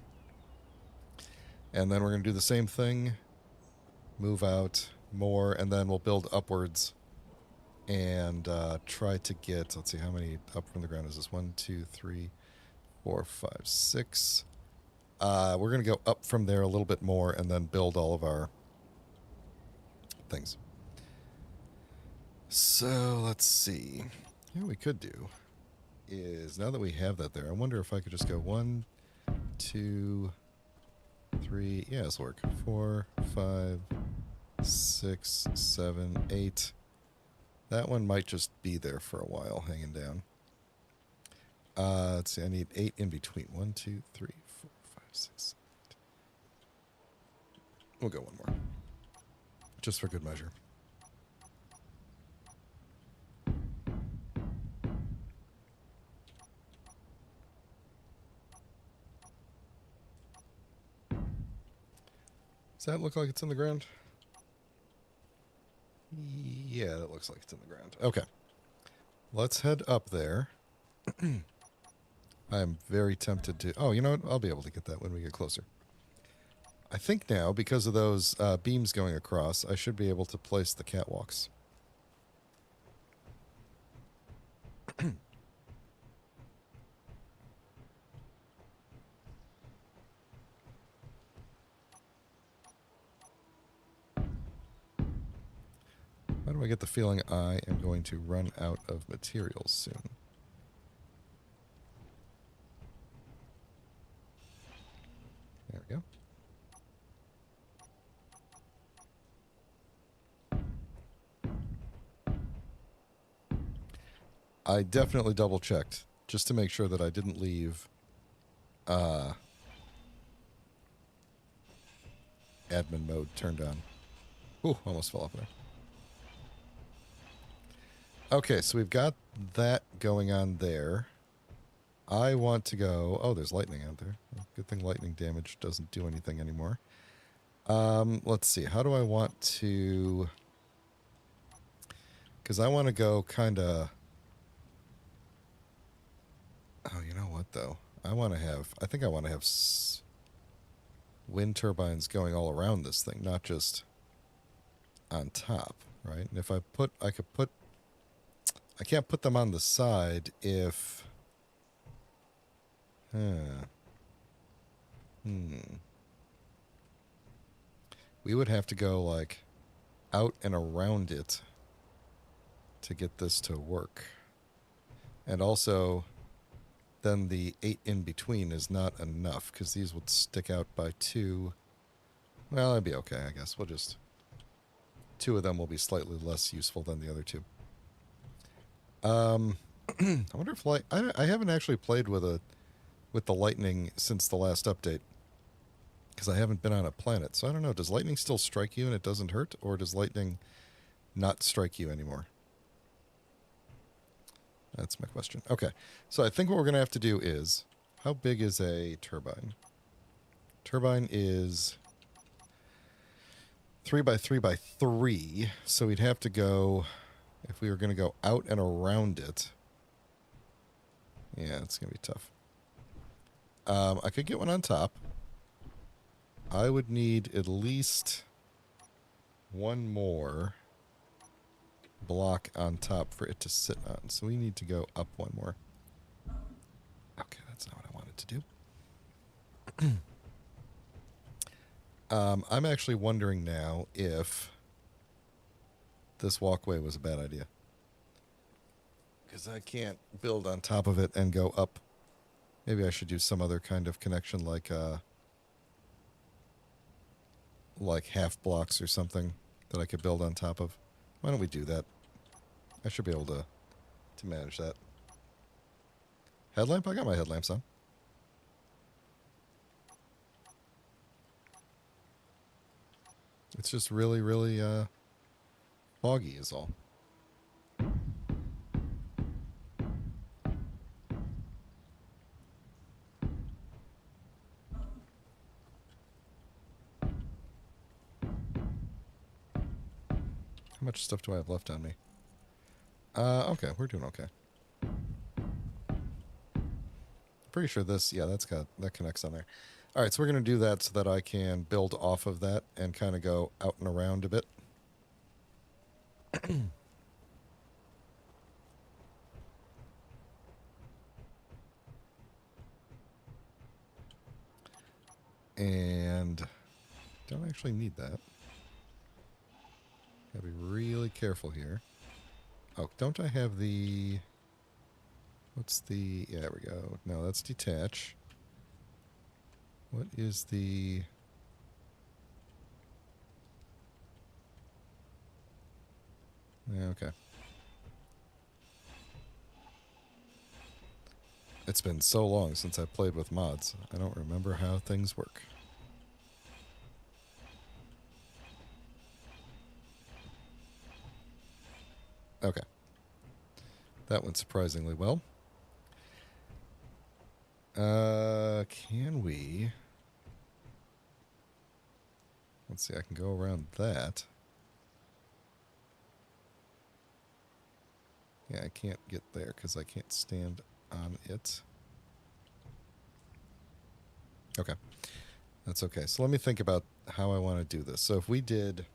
S1: And then we're going to do the same thing, move out more, and then we'll build upwards and try to get, let's see, how many up from the ground is this? 1, 2, 3, 4, 5, 6. We're going to go up from there a little bit more and then build all of our things. So let's see. What we could do is, now that we have that there, I wonder if I could just go 1, 2, 3. Yeah, this will work. 4, 5, 6, 7, 8. That one might just be there for a while, hanging down. Let's see. I need 8 in between. 1, 2, 3, 4, 5, 6, 8. We'll go one more, just for good measure. Does that look like it's in the ground? Yeah, that looks like it's in the ground. Okay. Let's head up there. I'm very tempted to... Oh, you know what? I'll be able to get that when we get closer. I think now, because of those beams going across, I should be able to place the catwalks. Why do I get the feeling I am going to run out of materials soon? There we go. I definitely double checked just to make sure that I didn't leave admin mode turned on. Ooh, almost fell off there. Okay, so we've got that going on there. I want to go... Oh, there's lightning out there. Good thing lightning damage doesn't do anything anymore. Let's see. How do I want to... Because I want to go kind of... Oh, you know what, though? I want to have... I think I want to have wind turbines going all around this thing, not just on top, right? And if I put... I could put... I can't put them on the side if... We would have to go, like, out and around it to get this to work. And also, then the 8 in between is not enough, because these would stick out by 2. Well, that'd be okay, I guess. We'll just... 2 of them will be slightly less useful than the other 2. I wonder if I haven't actually played with the lightning since the last update, because I haven't been on a planet. So I don't know. Does lightning still strike you and it doesn't hurt, or does lightning not strike you anymore? That's my question. Okay, so I think what we're going to have to do is, how big is a turbine? Turbine is 3 by 3 by 3, so we'd have to go, if we were going to go out and around it. Yeah, it's going to be tough. I could get one on top. I would need at least one more block on top for it to sit on. So we need to go up one more. Okay, that's not what I wanted to do. I'm actually wondering now if this walkway was a bad idea, because I can't build on top of it and go up. Maybe I should do some other kind of connection, like half blocks or something that I could build on top of. Why don't we do that? I should be able to manage that. Headlamp? I got my headlamps on. It's just really, really foggy is all. How much stuff do I have left on me? Okay, we're doing okay. Pretty sure this, yeah, that connects on there. All right, so we're going to do that so that I can build off of that and kind of go out and around a bit. And don't actually need that. Gotta be really careful here. Oh, don't I have the... What's the... Yeah, there we go. No, that's detach. What is the... Yeah, okay. It's been so long since I played with mods. I don't remember how things work. Okay. That went surprisingly well. Can we... Let's see, I can go around that. Yeah, I can't get there because I can't stand on it. Okay. That's okay. So let me think about how I want to do this. So if we did...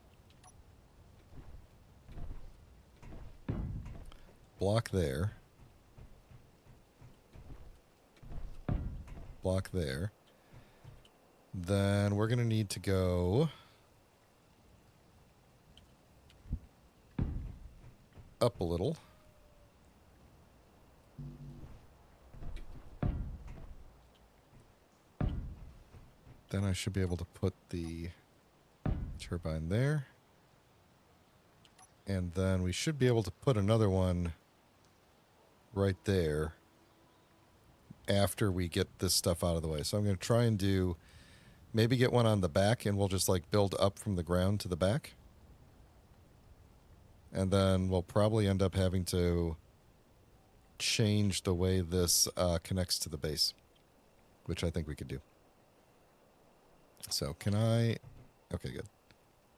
S1: block there. Block there. Then we're going to need to go up a little. Then I should be able to put the turbine there. And then we should be able to put another one right there after we get this stuff out of the way. So I'm going to try and do, maybe get one on the back, and we'll just like build up from the ground to the back. And then we'll probably end up having to change the way this connects to the base, which I think we could do. So can I... Okay, good.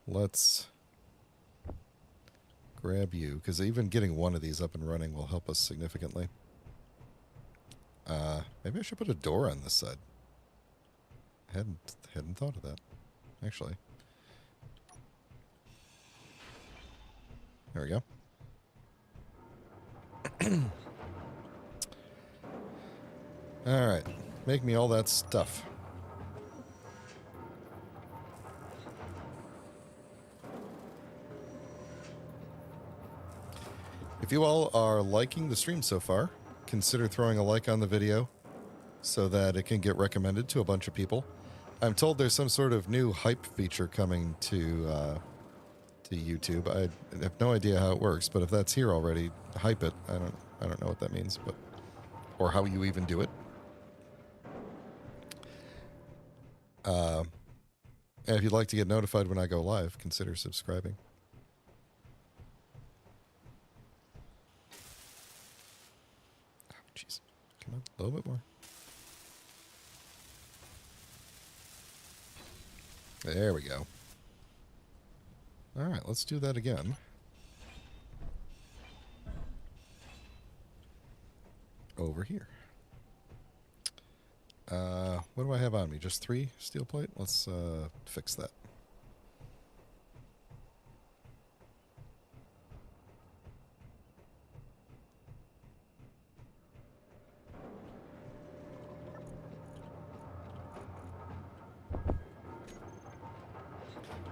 S1: Let's grab you, because even getting one of these up and running will help us significantly. Maybe I should put a door on this side. Hadn't thought of that, actually. There we go. All right, make me all that stuff. If you all are liking the stream so far, consider throwing a like on the video, so that it can get recommended to a bunch of people. I'm told there's some sort of new hype feature coming to YouTube. I have no idea how it works, but if that's here already, hype it. I don't know what that means, but or how you even do it. And if you'd like to get notified when I go live, consider subscribing. Oh, jeez. Come on, a little bit more. There we go. All right, let's do that again. Over here. What do I have on me? Just 3 steel plate? Let's fix that.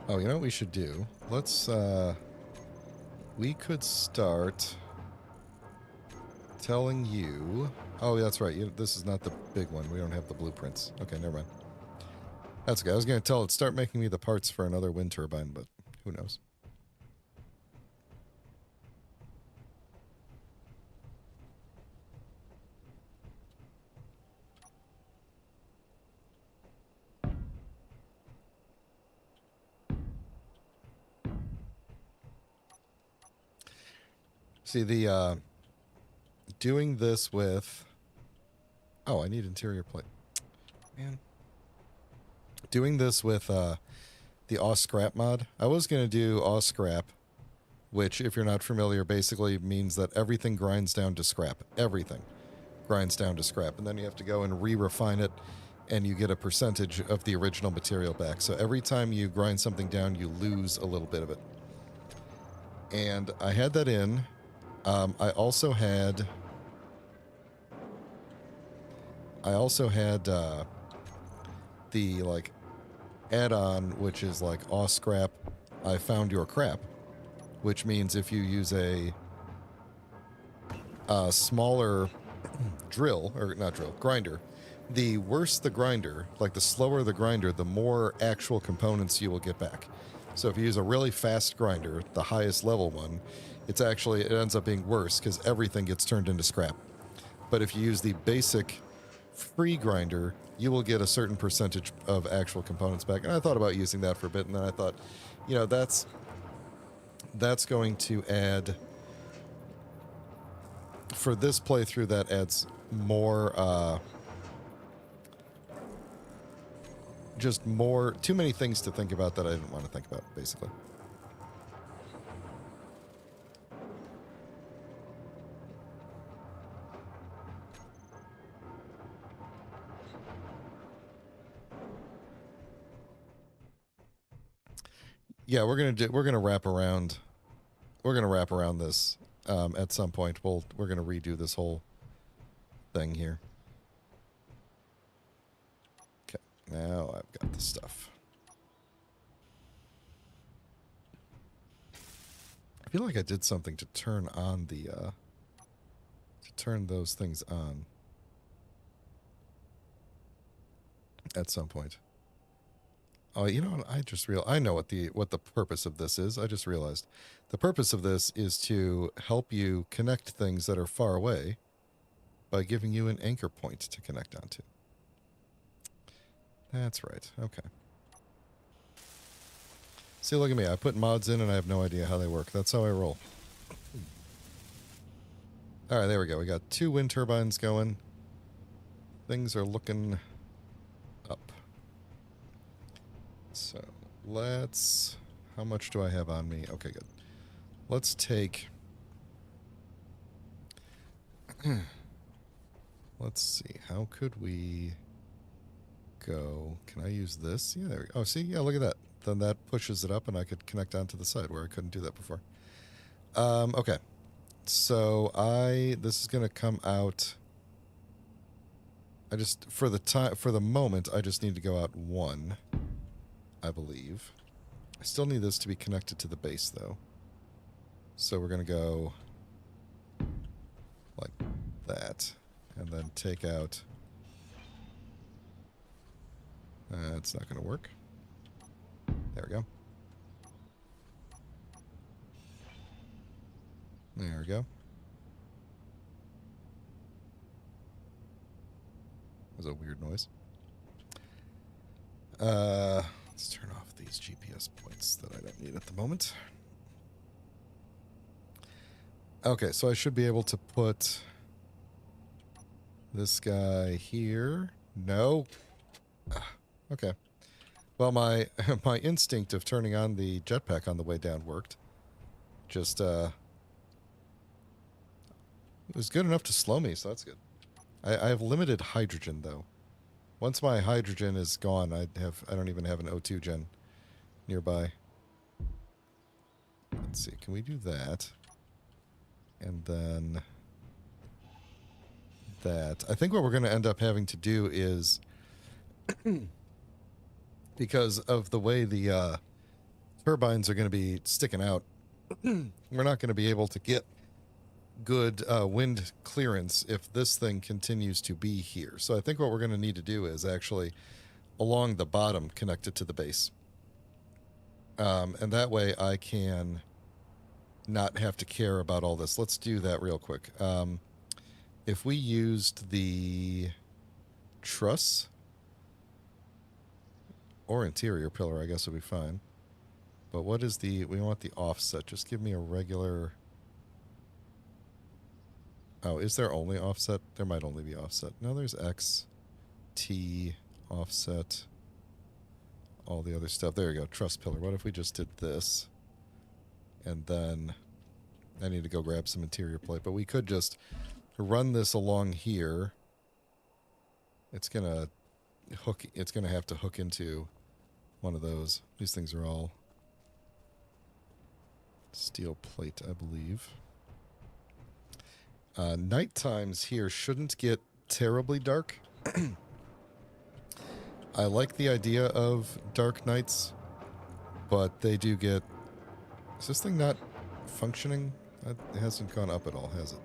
S1: Oh, you know what we should do? Let's, we could start telling you... Oh, that's right. This is not the big one. We don't have the blueprints. Okay, never mind. That's okay. I was going to tell it, start making me the parts for another wind turbine, but who knows? See, the, doing this with... Oh, I need interior plate. Man. Doing this with the Aw Scrap mod. I was going to do Aw Scrap, which, if you're not familiar, basically means that everything grinds down to scrap. Everything grinds down to scrap. And then you have to go and re-refine it, and you get a percentage of the original material back. So every time you grind something down, you lose a little bit of it. And I had that in. I also had the like add-on, which is like Aw Scrap, I found your crap, which means if you use a smaller drill, or not drill, grinder, the worse the grinder, like the slower the grinder, the more actual components you will get back. So if you use a really fast grinder, the highest level one, it ends up being worse because everything gets turned into scrap. But if you use the basic free grinder, you will get a certain percentage of actual components back. And I thought about using that for a bit, and then I thought, you know, that's going to add, for this playthrough, that adds more, just more, too many things to think about that I didn't want to think about, basically. Yeah, we're gonna wrap around. We're gonna wrap around this at some point. We're gonna redo this whole thing here. Okay, now I've got the stuff. I feel like I did something to turn on the to turn those things on at some point. Oh, you know what? I know what the purpose of this is. I just realized. The purpose of this is to help you connect things that are far away by giving you an anchor point to connect onto. That's right. Okay. See, look at me. I put mods in and I have no idea how they work. That's how I roll. All right, there we go. We got 2 wind turbines going. Things are looking up. So let's... How much do I have on me? Okay, good. Let's take... Let's see. How could we go? Can I use this? Yeah, there we go. Oh, see? Yeah, look at that. Then that pushes it up and I could connect onto the side where I couldn't do that before. Okay. So this is going to come out... for the moment, I just need to go out 1, I believe. I still need this to be connected to the base, though. So we're going to go like that, and then take out It's not going to work. There we go. There we go. That was a weird noise. Let's turn off these GPS points that I don't need at the moment. Okay, so I should be able to put this guy here. No. Okay. Well, my my instinct of turning on the jetpack on the way down worked. Just it was good enough to slow me, so that's good. I have limited hydrogen though. Once my hydrogen is gone, I don't even have an O2 gen nearby. Let's see, can we do that? And then that. I think what we're going to end up having to do is, because of the way the turbines are going to be sticking out, we're not going to be able to get good wind clearance if this thing continues to be here. So I think what we're going to need to do is actually, along the bottom, connect it to the base. And that way I can not have to care about all this. Let's do that real quick. If we used the truss or interior pillar, I guess would be fine. But what is we want the offset. Just give me a regular... Oh, is there only offset? There might only be offset. No, there's X, T, offset, all the other stuff. There you go, truss pillar. What if we just did this? And then I need to go grab some interior plate. But we could just run this along here. It's gonna have to hook into one of those. These things are all steel plate, I believe. Night times here shouldn't get terribly dark. I like the idea of dark nights, but they do get... Is this thing not functioning? It hasn't gone up at all, has it?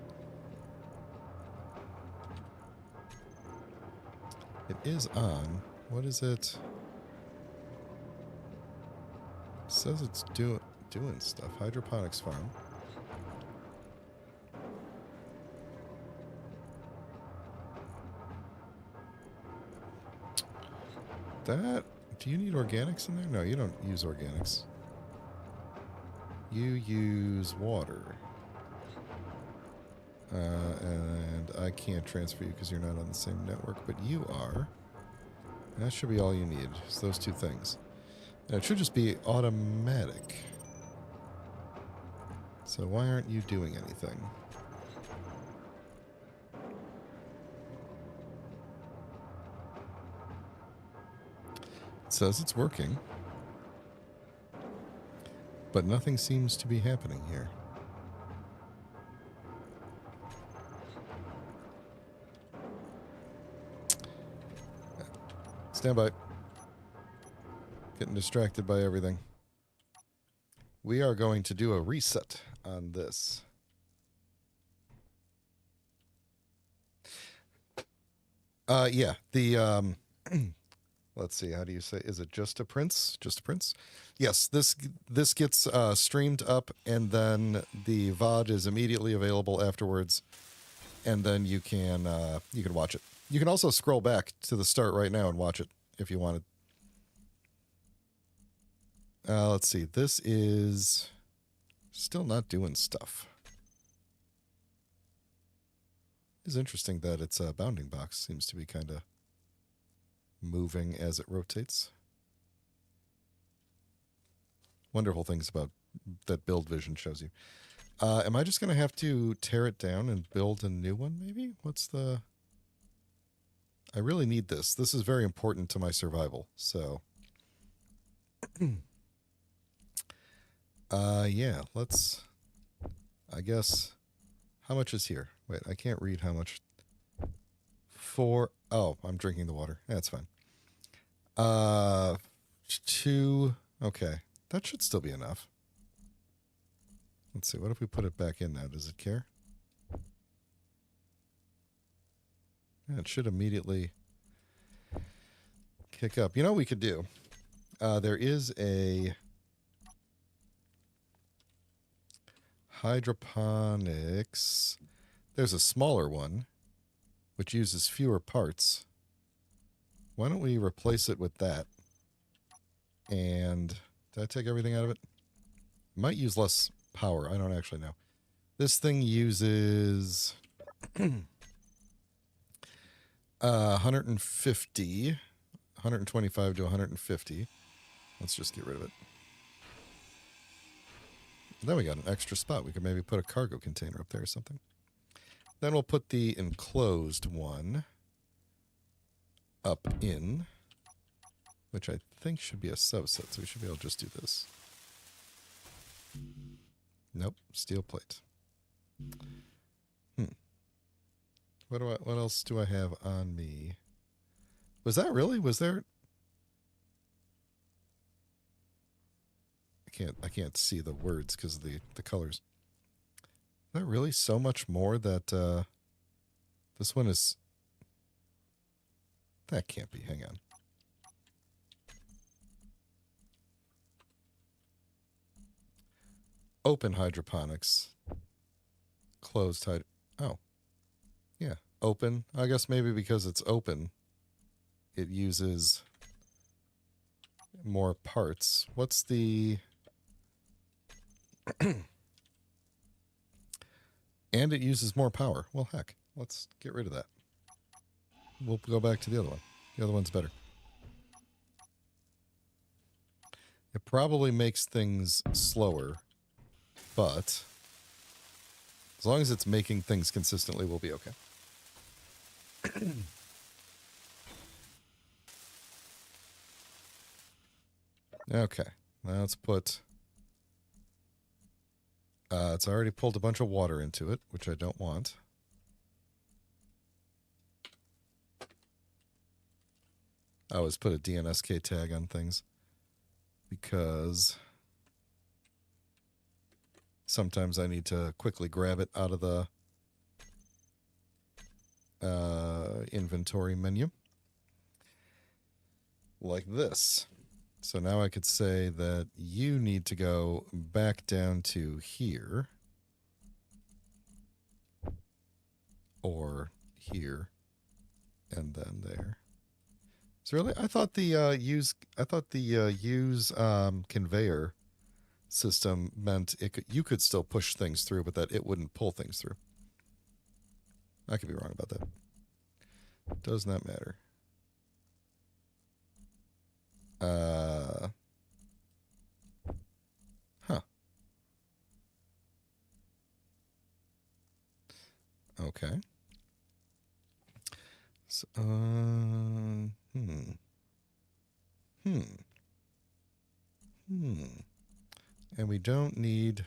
S1: It is on. What is it? It says it's doing stuff. Hydroponics farm. That... Do you need organics in there? No, you don't use organics. You use water. And I can't transfer you because you're not on the same network, but you are. And that should be all you need. It's those two things. And it should just be automatic. So why aren't you doing anything? It says it's working. But nothing seems to be happening here. Stand by. Getting distracted by everything. We are going to do a reset on this. Yeah, the let's see, how do you say, is it just a prince? Just a prince? Yes, this gets streamed up, and then the VOD is immediately available afterwards, and then you can watch it. You can also scroll back to the start right now and watch it if you wanted. Let's see, this is still not doing stuff. It's interesting that its bounding box seems to be kind of moving as it rotates. Wonderful things about that build vision shows you. Am I just going to have to tear it down and build a new one, maybe? What's the... I really need this. This is very important to my survival, so... yeah, let's... I guess... How much is here? Wait, I can't read how much... Oh, I'm drinking the water. That's fine. 2... Okay. That should still be enough. Let's see, what if we put it back in now? Does it care? Yeah, it should immediately kick up. You know what we could do? There is a hydroponics. There's a smaller one, which uses fewer parts. Why don't we replace it with that? And did I take everything out of it? It might use less power. I don't actually know. This thing uses 150, 125 to 150. Let's just get rid of it. Then we got an extra spot. We could maybe put a cargo container up there or something. Then we'll put the enclosed one up in, which I think should be a subset, so we should be able to just do this. Nope, steel plate. What else do I have on me? Was that really? Was there? I can't see the words because of the colors. Is that really so much more that this one is? That can't be. Hang on. Open hydroponics. Closed Oh. Yeah. Open. I guess maybe because it's open, it uses more parts. What's the... And it uses more power. Well, heck. Let's get rid of that. We'll go back to the other one. The other one's better. It probably makes things slower, but as long as it's making things consistently, we'll be okay. Okay, now let's put... it's already pulled a bunch of water into it, which I don't want. I always put a DNSK tag on things because sometimes I need to quickly grab it out of the inventory menu. Like this. So now I could say that you need to go back down to here. Or here. And then there. So really, I thought the use conveyor system meant you could still push things through, but that it wouldn't pull things through. I could be wrong about that. Does not matter. Huh. Okay. So, And we don't need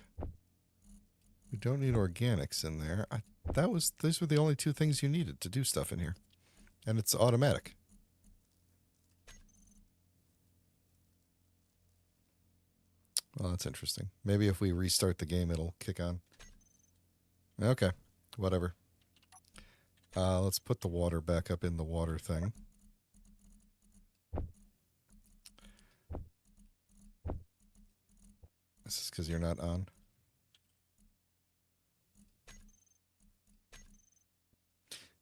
S1: organics in there. Those were the only two things you needed to do stuff in here. And it's automatic. Well, that's interesting. Maybe if we restart the game, it'll kick on. Okay, whatever. Let's put the water back up in the water thing. This is because you're not on.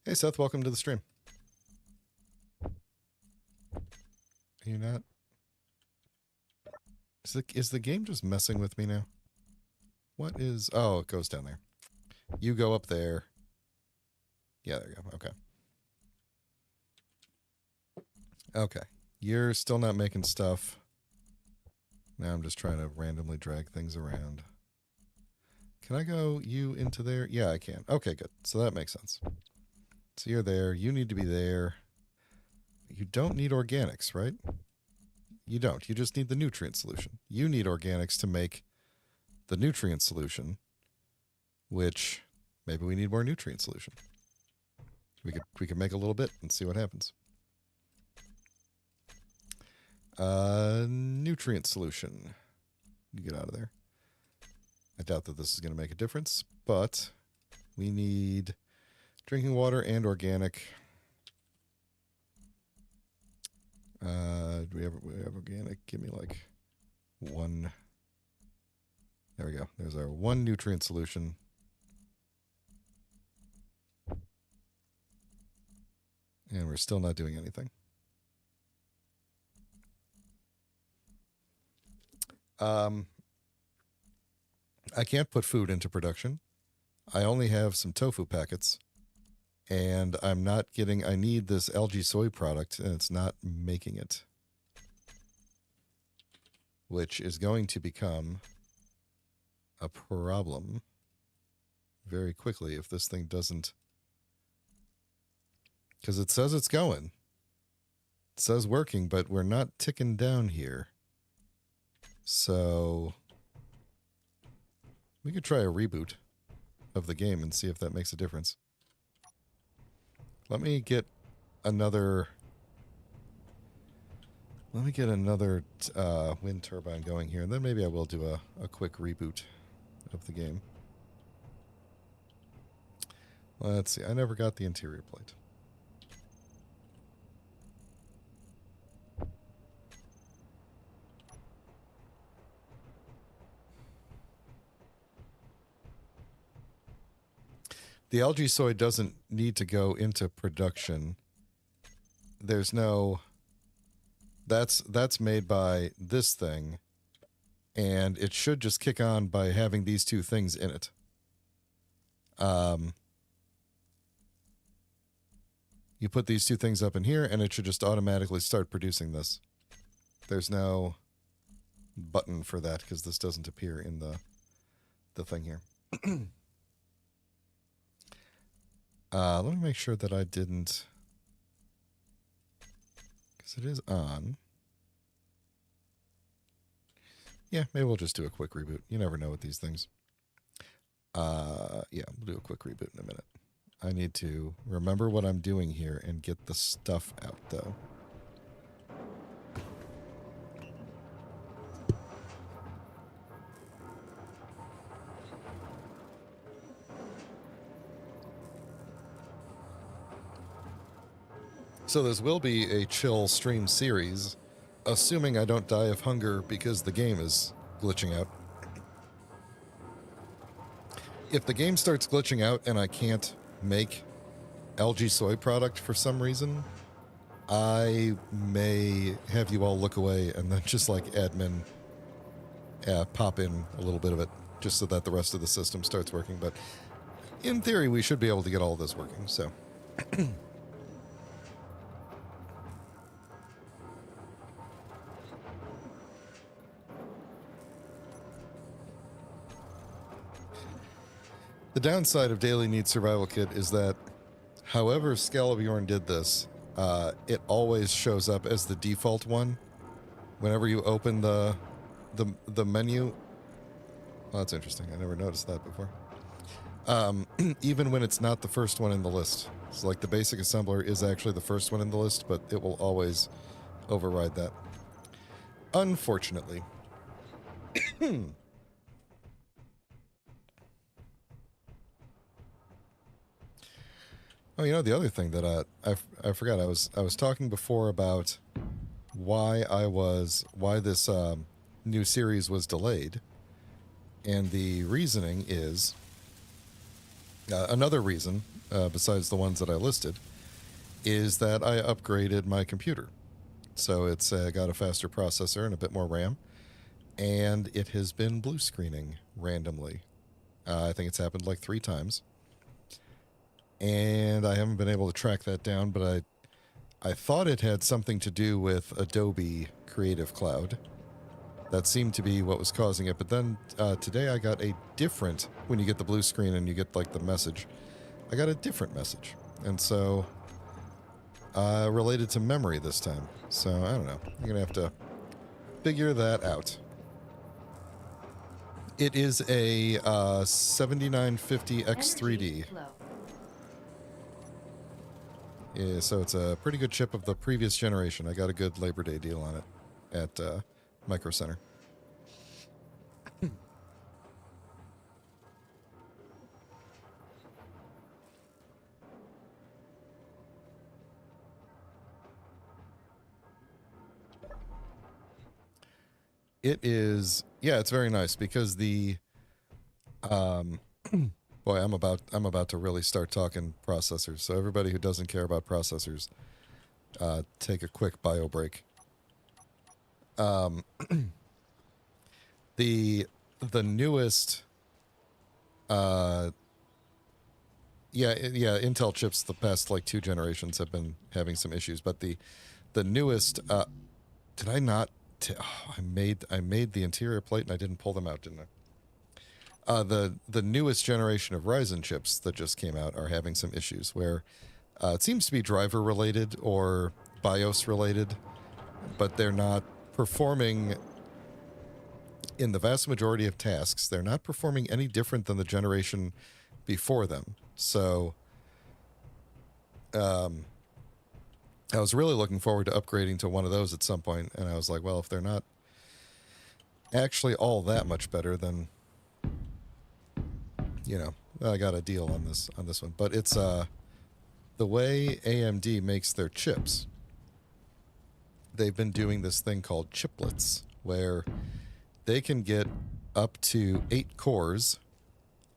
S1: Hey, Seth, welcome to the stream. Are you not? Is the game just messing with me now? What is... Oh, it goes down there. You go up there. Yeah, there you go. Okay. Okay. You're still not making stuff. Now I'm just trying to randomly drag things around. Can I go you into there? Yeah, I can. Okay, good. So that makes sense. So you're there. You need to be there. You don't need organics, right? You don't. You just need the nutrient solution. You need organics to make the nutrient solution, which maybe we need more nutrient solution. We could make a little bit and see what happens. Nutrient solution. You get out of there. I doubt that this is going to make a difference, but we need drinking water and organic. Do we have organic? Give me like one. There we go. There's our one nutrient solution. And we're still not doing anything. I can't put food into production. I only have some tofu packets. And I'm not getting... I need this algae soy product, and it's not making it. Which is going to become a problem very quickly if this thing doesn't... Because it says it's going. It says working, but we're not ticking down here. So we could try a reboot of the game and see if that makes a difference. Let me get another... wind turbine going here, and then maybe I will do a quick reboot of the game. Let's see. I never got the interior plate. The algae soy doesn't need to go into production. There's no... That's made by this thing, and it should just kick on by having these two things in it. You put these two things up in here, and it should just automatically start producing this. There's no button for that, because this doesn't appear in the thing here. Let me make sure that I didn't... because it is on. Yeah, maybe we'll just do a quick reboot. You never know with these things. Yeah, we'll do a quick reboot in a minute. I need to remember what I'm doing here and get the stuff out, though. So this will be a chill stream series, assuming I don't die of hunger because the game is glitching out. If the game starts glitching out and I can't make algae soy product for some reason, I may have you all look away and then just like admin pop in a little bit of it just so that the rest of the system starts working. But in theory, we should be able to get all of this working, so... The downside of Daily Needs Survival Kit is that however Scalabjorn did this, it always shows up as the default one whenever you open the menu. Oh, that's interesting. I never noticed that before. Even when it's not the first one in the list. It's like the basic assembler is actually the first one in the list, but it will always override that. Unfortunately. Oh, you know, the other thing that I forgot, I was talking before about why this new series was delayed, and the reasoning is another reason besides the ones that I listed is that I upgraded my computer, so it's got a faster processor and a bit more RAM, and it has been blue screening randomly. I think it's happened like 3 times. And I haven't been able to track that down, but I thought it had something to do with Adobe Creative Cloud. That seemed to be what was causing it. But then today I got a different, when you get the blue screen and you get like the message, I got a different message. And so related to memory this time. So I don't know. You're going to have to figure that out. It is a 7950 X3D. Yeah, so it's a pretty good chip of the previous generation. I got a good Labor Day deal on it at Micro Center. It is, yeah, it's very nice because the, um, boy, I'm about to really start talking processors. So everybody who doesn't care about processors, take a quick bio break. Um, the the newest, uh, yeah, Intel chips the past like 2 generations have been having some issues, but the newest, did I not? Oh, I made the interior plate and I didn't pull them out, didn't I? The newest generation of Ryzen chips that just came out are having some issues where it seems to be driver related or BIOS related, but they're not performing in the vast majority of tasks. They're not performing any different than the generation before them. So, um, I was really looking forward to upgrading to one of those at some point, and I was like, well, if they're not actually all that much better, then I got a deal on this one. But it's the way AMD makes their chips. They've been doing this thing called chiplets, where they can get up to 8 cores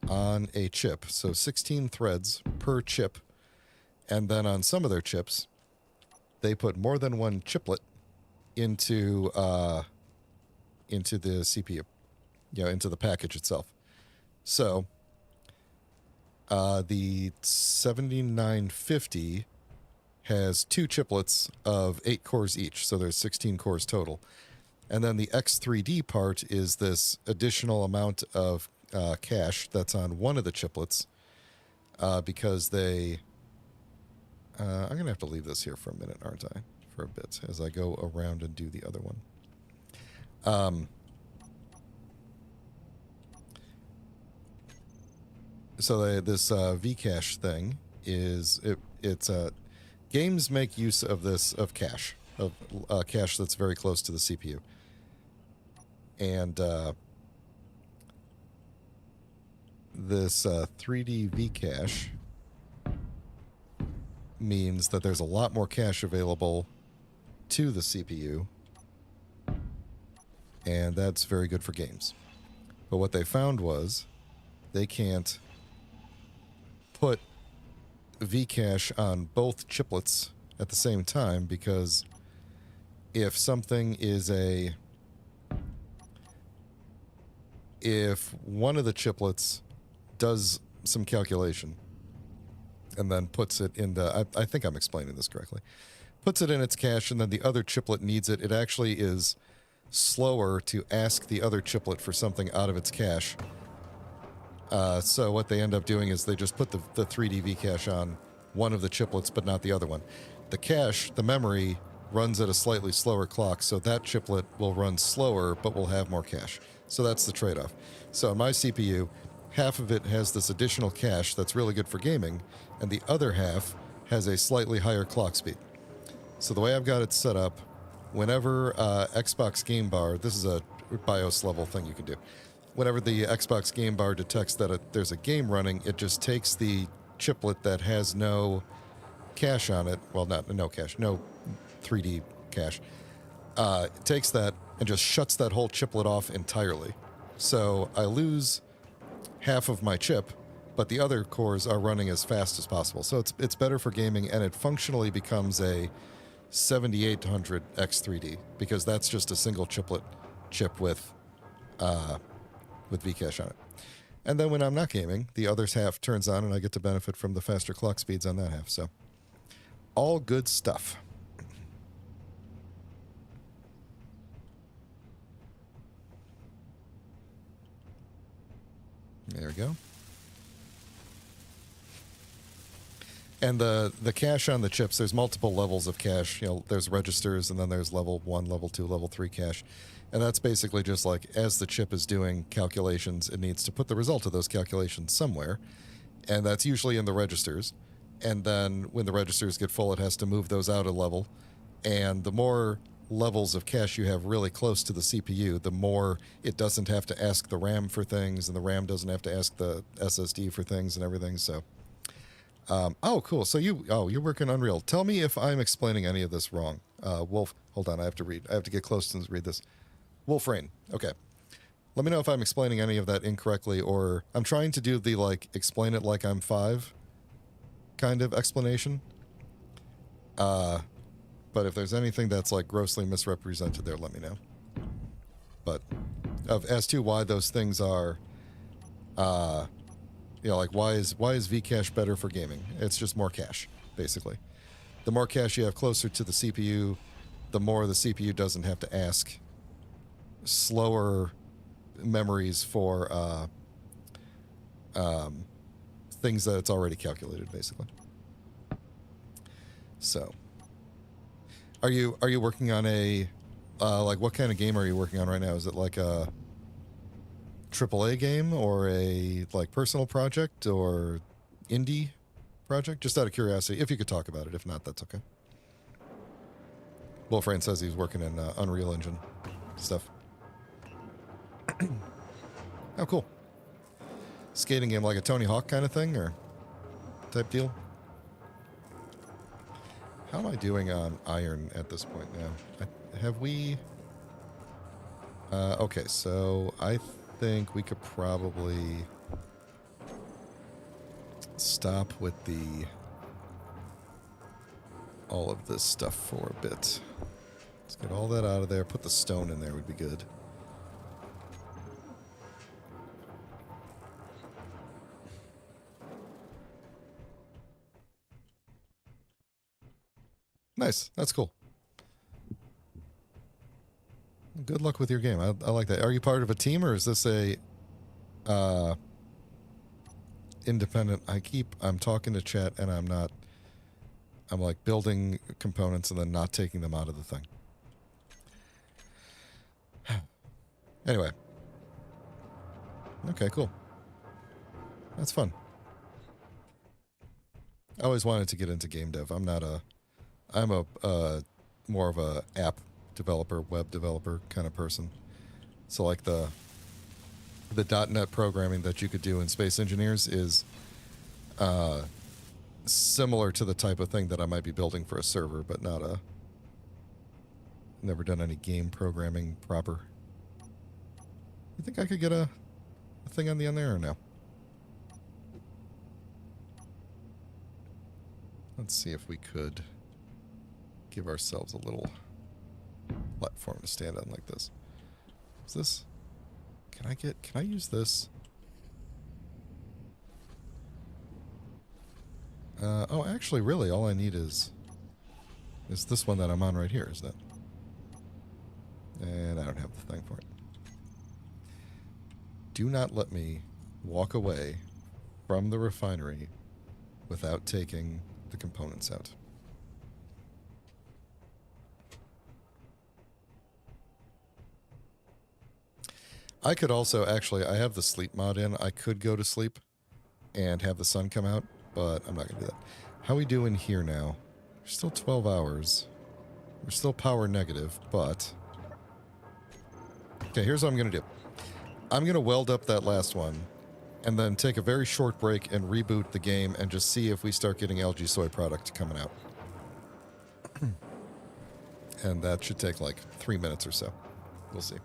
S1: on a chip, so 16 threads per chip, and then on some of their chips, they put more than one chiplet into the CPU, into the package itself. So the 7950 has 2 chiplets of 8 cores each, so there's 16 cores total. And then the X3D part is this additional amount of cache that's on one of the chiplets because they... I'm going to have to leave this here for a minute, aren't I? For a bit, as I go around and do the other one. So this Vcache thing is... It's games make use of this, of cache, of cache that's very close to the CPU. And this 3D Vcache means that there's a lot more cache available to the CPU, and that's very good for games. But what they found was they can't put Vcache on both chiplets at the same time, because if something is if one of the chiplets does some calculation and then puts it in the... I think I'm explaining this correctly. Puts it in its cache, and then the other chiplet needs it. It actually is slower to ask the other chiplet for something out of its cache. So what they end up doing is they just put the 3D Vcache on one of the chiplets, but not the other one. The cache, the memory, runs at a slightly slower clock, so that chiplet will run slower, but will have more cache. So that's the trade-off. So in my CPU, half of it has this additional cache that's really good for gaming, and the other half has a slightly higher clock speed. So the way I've got it set up, whenever Xbox Game Bar, this is a BIOS level thing you can do. Whenever the Xbox Game Bar detects that there's a game running, it just takes the chiplet that has no cache on it. Well, no cache, no 3D cache. It takes that and just shuts that whole chiplet off entirely. So I lose half of my chip, but the other cores are running as fast as possible. So it's better for gaming, and it functionally becomes a 7800 X3D, because that's just a single chiplet chip with Vcache on it. And then when I'm not gaming, the other half turns on, and I get to benefit from the faster clock speeds on that half. So all good stuff. There we go. And the cache on the chips, there's multiple levels of cache. There's registers, and then there's level 1, level 2, level 3 cache. And that's basically just like, as the chip is doing calculations, it needs to put the result of those calculations somewhere. And that's usually in the registers. And then when the registers get full, it has to move those out a level. And the more levels of cache you have really close to the CPU, the more it doesn't have to ask the RAM for things, and the RAM doesn't have to ask the SSD for things and everything. So, oh, cool. So you work in Unreal. Tell me if I'm explaining any of this wrong. Wolf, hold on. I have to get close and read this. Wolfrain. Okay. Let me know if I'm explaining any of that incorrectly, or I'm trying to do the, like, explain it like I'm 5 kind of explanation. But if there's anything that's, like, grossly misrepresented there, let me know. But as to why those things are, you know, like, why is Vcache better for gaming? It's just more cache, basically. The more cache you have closer to the CPU, the more the CPU doesn't have to ask slower memories for things that it's already calculated, basically. So, are you working on a like, what kind of game are you working on right now? Is it like a AAA game or a, like, personal project or indie project? Just out of curiosity, if you could talk about it. If not, that's okay. Wolfrain says he's working in Unreal Engine stuff. Oh, cool. Skating game, like a Tony Hawk kind of thing, or type deal? How am I doing on iron at this point now? Have we... okay, so I think we could probably stop with all of this stuff for a bit. Let's get all that out of there. Put the stone in there would be good. Nice. That's cool. Good luck with your game. I like that. Are you part of a team, or is this a independent? I'm talking to chat and I'm not. I'm like building components and then not taking them out of the thing. Anyway. Okay, cool. That's fun. I always wanted to get into game dev. I'm a more of a app developer, web developer kind of person. So, like, the .NET programming that you could do in Space Engineers is similar to the type of thing that I might be building for a server, but not never done any game programming proper. You think I could get a thing on the end there or no? Let's see if we could give ourselves a little platform to stand on like this. Is this... Can I use this? Oh, actually, really, all I need is this one that I'm on right here, is that? And I don't have the thing for it. Do not let me walk away from the refinery without taking the components out. I could also, actually, I have the sleep mod in. I could go to sleep and have the sun come out, but I'm not going to do that. How we doing here now? We're still 12 hours. We're still power negative, but... Okay, here's what I'm going to do. I'm going to weld up that last one, and then take a very short break and reboot the game and just see if we start getting algae soy product coming out. And that should take like 3 minutes or so. We'll see.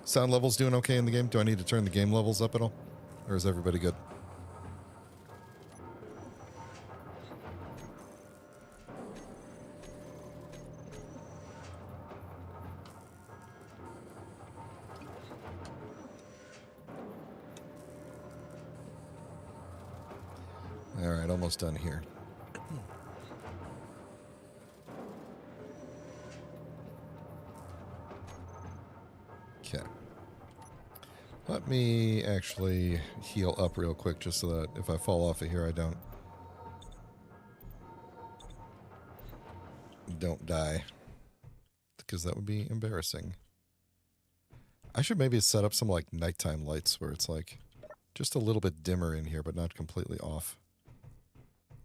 S1: Sound levels doing okay in the game? Do I need to turn the game levels up at all? Or is everybody good? Alright, almost done here. Okay. Let me actually heal up real quick just so that if I fall off of here, I don't die. Because that would be embarrassing. I should maybe set up some, like, nighttime lights where it's, like, just a little bit dimmer in here, but not completely off.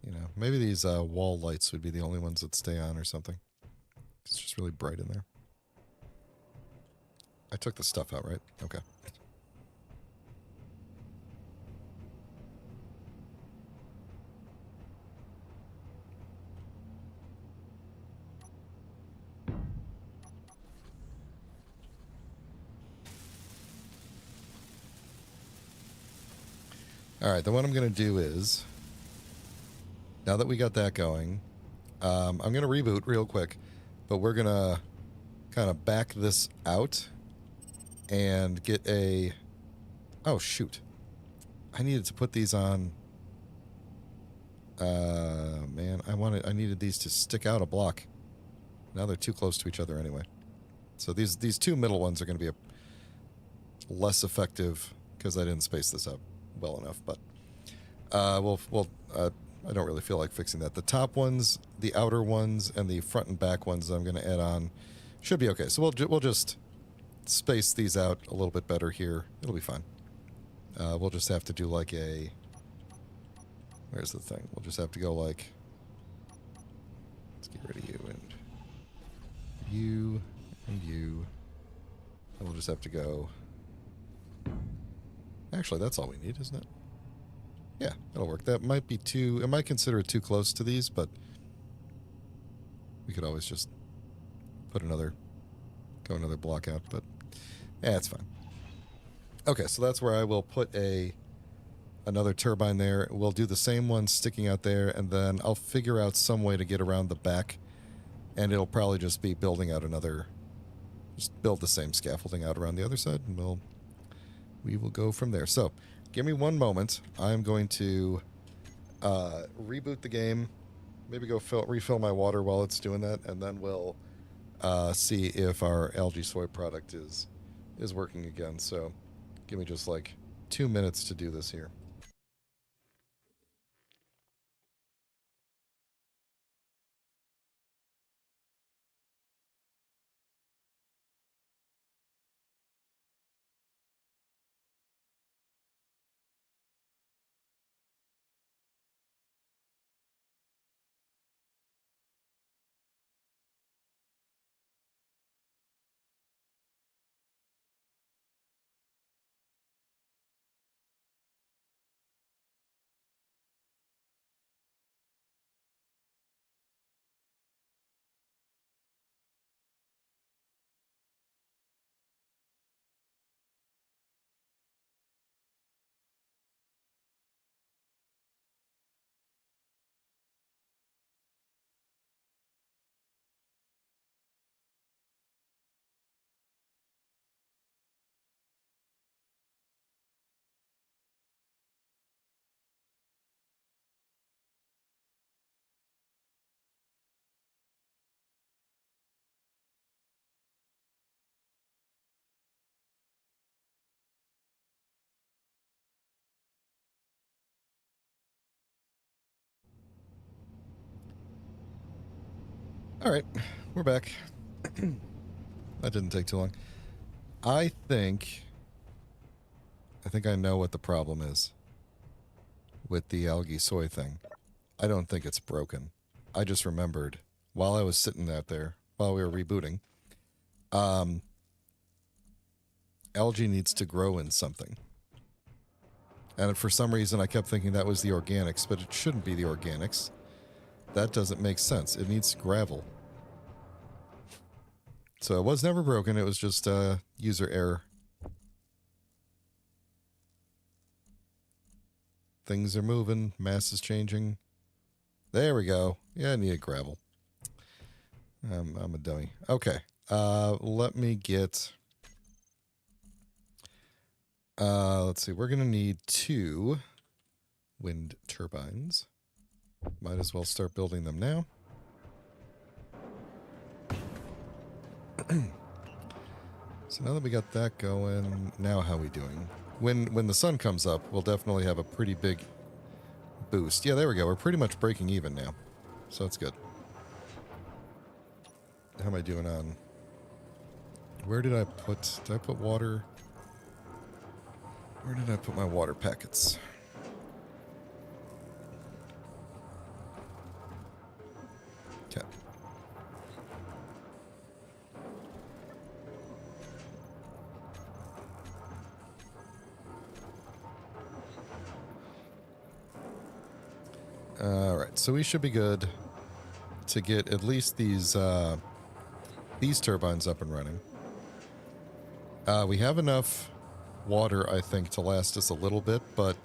S1: You know, maybe these wall lights would be the only ones that stay on or something. It's just really bright in there. I took the stuff out, right? Okay. All right, then what I'm going to do is, now that we got that going, I'm going to reboot real quick, but we're going to kind of back this out and get a... Oh, shoot. I needed to put these on... man, I needed these to stick out a block. Now they're too close to each other anyway. So these two middle ones are going to be less effective because I didn't space this out well enough, but I don't really feel like fixing that. The top ones, the outer ones, and the front and back ones I'm going to add on should be okay. So we'll just space these out a little bit better here. It'll be fine. We'll just have to do like a... Where's the thing? We'll just have to go like... Let's get rid of you and you and you. And we'll just have to go... Actually, that's all we need, isn't it? Yeah, that'll work. That might be too... I might consider it too close to these, but we could always just put another block out, but yeah, it's fine. Okay, so that's where I will put another turbine there. We'll do the same one sticking out there, and then I'll figure out some way to get around the back, and it'll probably just be building out another... Just build the same scaffolding out around the other side, and we will go from there. So, give me one moment. I'm going to reboot the game, maybe go refill my water while it's doing that, and then we'll see if our algae soy product is working again. So, give me just like 2 minutes to do this here. All right, we're back. That didn't take too long. I think I know what the problem is with the algae soy thing. I don't think it's broken. I just remembered while I was sitting out there, while we were rebooting, algae needs to grow in something. And for some reason, I kept thinking that was the organics, but it shouldn't be the organics. That doesn't make sense. It needs gravel. So it was never broken. It was just user error. Things are moving. Mass is changing. There we go. Yeah, I needed gravel. I'm a dummy. Okay. Let me get... let's see. We're going to need 2 wind turbines. Might as well start building them now. So now that we got that going, now how are we doing? When the sun comes up, we'll definitely have a pretty big boost. Yeah, there we go. We're pretty much breaking even now. So that's good. How am I doing on... Where did I put... Did I put water? Where did I put my water packets? Okay. All right, so we should be good to get at least these turbines up and running. We have enough water, I think, to last us a little bit, but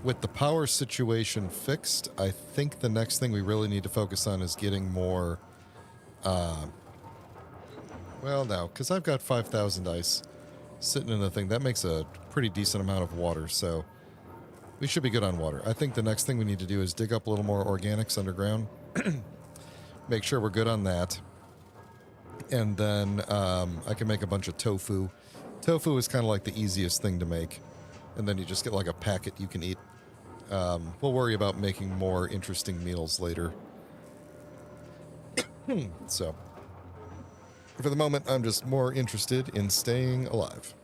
S1: with the power situation fixed, I think the next thing we really need to focus on is getting more... well, no, because I've got 5,000 ice sitting in the thing. That makes a pretty decent amount of water, so we should be good on water. I think the next thing we need to do is dig up a little more organics underground. Make sure we're good on that. And then I can make a bunch of tofu. Tofu is kind of like the easiest thing to make. And then you just get like a packet you can eat. We'll worry about making more interesting meals later. So, for the moment, I'm just more interested in staying alive.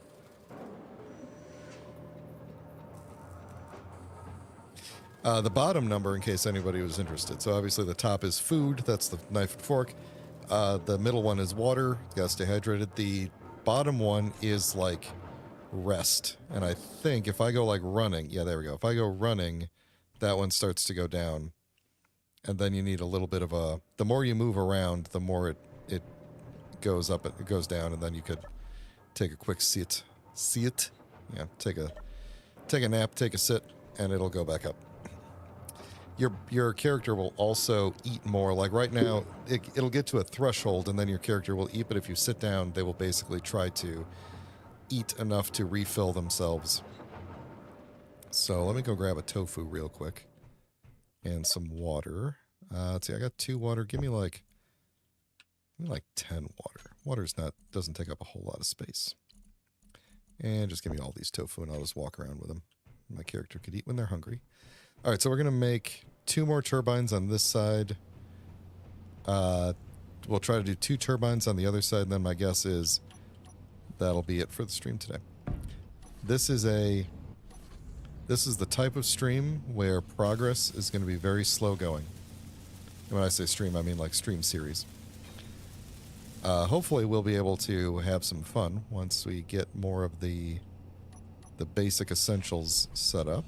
S1: The bottom number, in case anybody was interested. So obviously the top is food. That's the knife and fork. The middle one is water. Gotta stay hydrated. The bottom one is like rest. And I think if I go like running, yeah, there we go. If I go running, that one starts to go down. And then you need a little bit of a... The more you move around, the more it goes up, it goes down, and then you could take a quick sit. Yeah, take a nap, take a sit, and it'll go back up. Your character will also eat more. Like right now, it'll get to a threshold, and then your character will eat, but if you sit down, they will basically try to eat enough to refill themselves. So let me go grab a tofu real quick. And some water. Let's see, I got 2 water. Give me like 10 water. Water's doesn't take up a whole lot of space. And just give me all these tofu, and I'll just walk around with them. My character could eat when they're hungry. All right, so we're going to make 2 more turbines on this side. We'll try to do 2 turbines on the other side, and then my guess is that'll be it for the stream today. This is the type of stream where progress is going to be very slow going. And when I say stream, I mean like stream series. Hopefully we'll be able to have some fun once we get more of the basic essentials set up.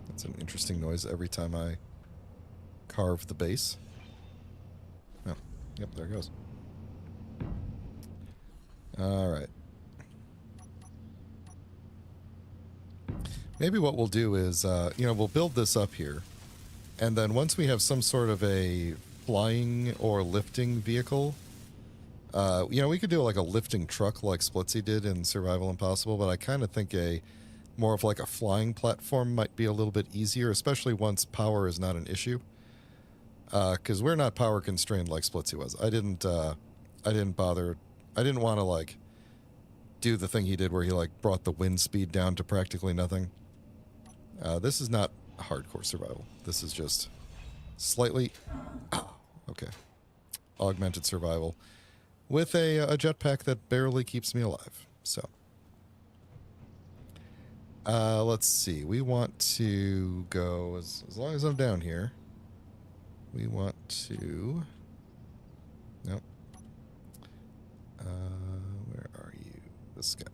S1: That's an interesting noise every time I carve the base. Oh, yep, there it goes. All right. Maybe what we'll do is, we'll build this up here. And then once we have some sort of a flying or lifting vehicle, we could do like a lifting truck like Splitsy did in Survival Impossible, but I kind of think more of like a flying platform might be a little bit easier, especially once power is not an issue. Because we're not power constrained like Splitsy was. I didn't bother. I didn't want to like do the thing he did where he like brought the wind speed down to practically nothing. This is not hardcore survival. This is just slightly okay, augmented survival with a jetpack that barely keeps me alive. So let's see. We want to go as long as I'm down here. We want to... Nope. Where are you? This guy.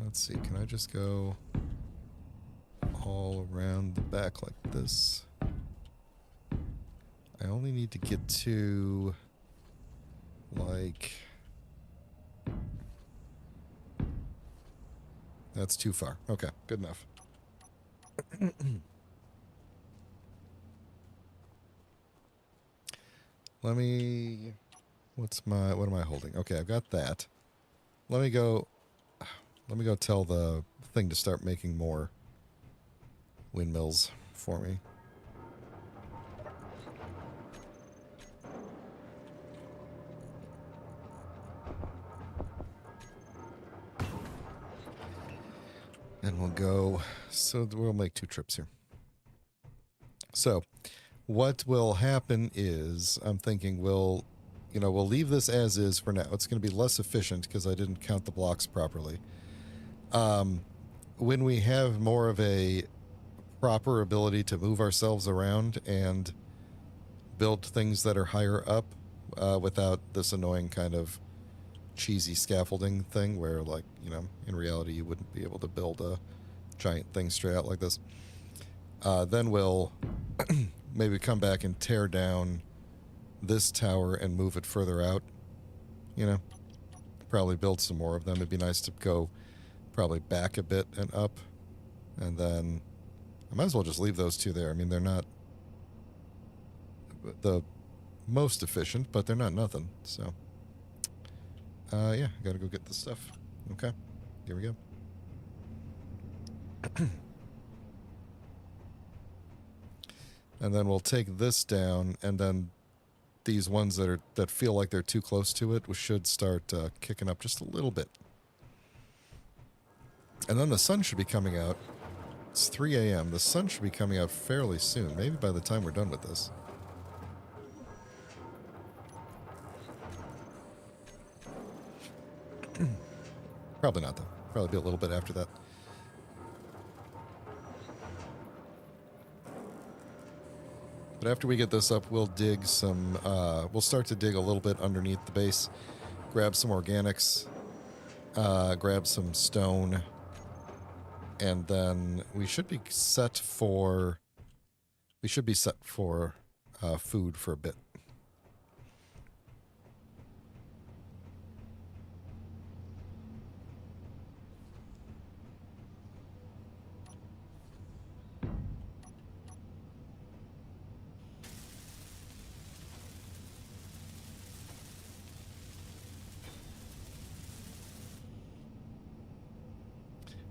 S1: Let's see. Can I just go all around the back like this? I only need to get to... like... That's too far. Okay, good enough. Let me... what am I holding? Okay, I've got that. Let me go tell the thing to start making more windmills for me. And we'll go, so we'll make 2 trips here. So what will happen is, I'm thinking we'll leave this as is for now. It's going to be less efficient because I didn't count the blocks properly. When we have more of a proper ability to move ourselves around and build things that are higher up without this annoying kind of cheesy scaffolding thing where, in reality you wouldn't be able to build a giant thing straight out like this. Then we'll maybe come back and tear down this tower and move it further out. You know, probably build some more of them. It'd be nice to go probably back a bit and up. And then I might as well just leave those two there. I mean, they're not the most efficient, but they're not nothing. So, yeah, I gotta go get this stuff. Okay, here we go. And then we'll take this down, and then these ones that feel like they're too close to it, we should start kicking up just a little bit. And then the sun should be coming out. It's 3 a.m. The sun should be coming out fairly soon, maybe by the time we're done with this. Probably not, though. Probably be a little bit after that. But after we get this up, we'll dig some, we'll start to dig a little bit underneath the base, grab some organics, grab some stone, and then we should be set for, food for a bit.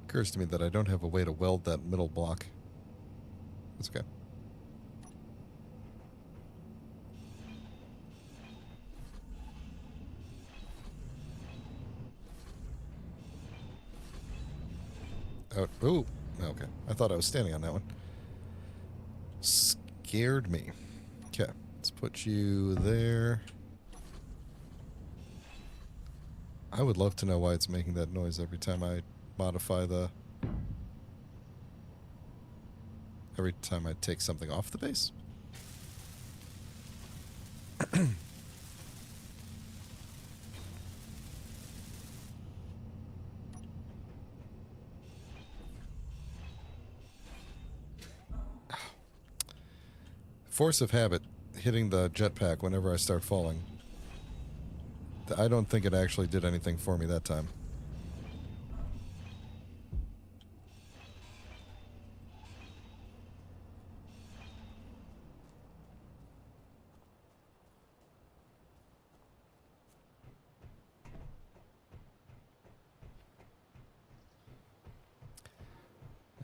S1: Occurs to me that I don't have a way to weld that middle block. That's okay. Oh, ooh, okay. I thought I was standing on that one. Scared me. Okay, let's put you there. I would love to know why it's making that noise every time I modify the... Every time I take something off the base. Force of habit, hitting the jetpack whenever I start falling. I don't think it actually did anything for me that time.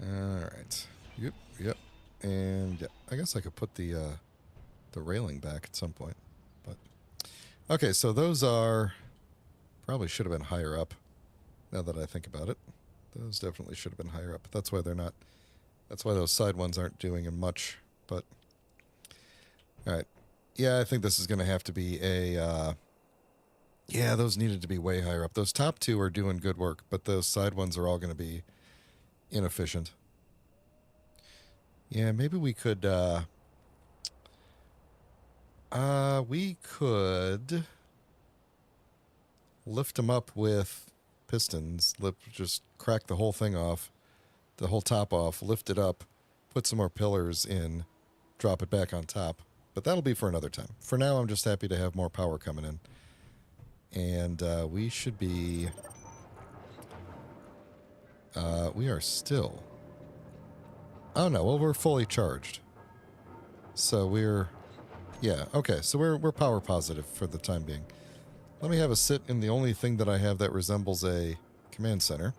S1: Alright. Yep. And yeah, I guess I could put the railing back at some point. But okay, so those are probably should have been higher up, now that I think about it. Those definitely should have been higher up. That's why they're not. That's why those side ones aren't doing much. But alright. Yeah, I think this is gonna have to be a yeah, those needed to be way higher up. Those top two are doing good work, but those side ones are all gonna be inefficient. Yeah, maybe we could lift them up with pistons, just crack the whole thing off, the whole top off, lift it up, put some more pillars in, drop it back on top. But that'll be for another time. For now, I'm just happy to have more power coming in. And we should be... we are still... Oh no, well we're fully charged. So we're... Yeah, okay, so we're power positive for the time being. Let me have a sit in the only thing that I have that resembles a command center.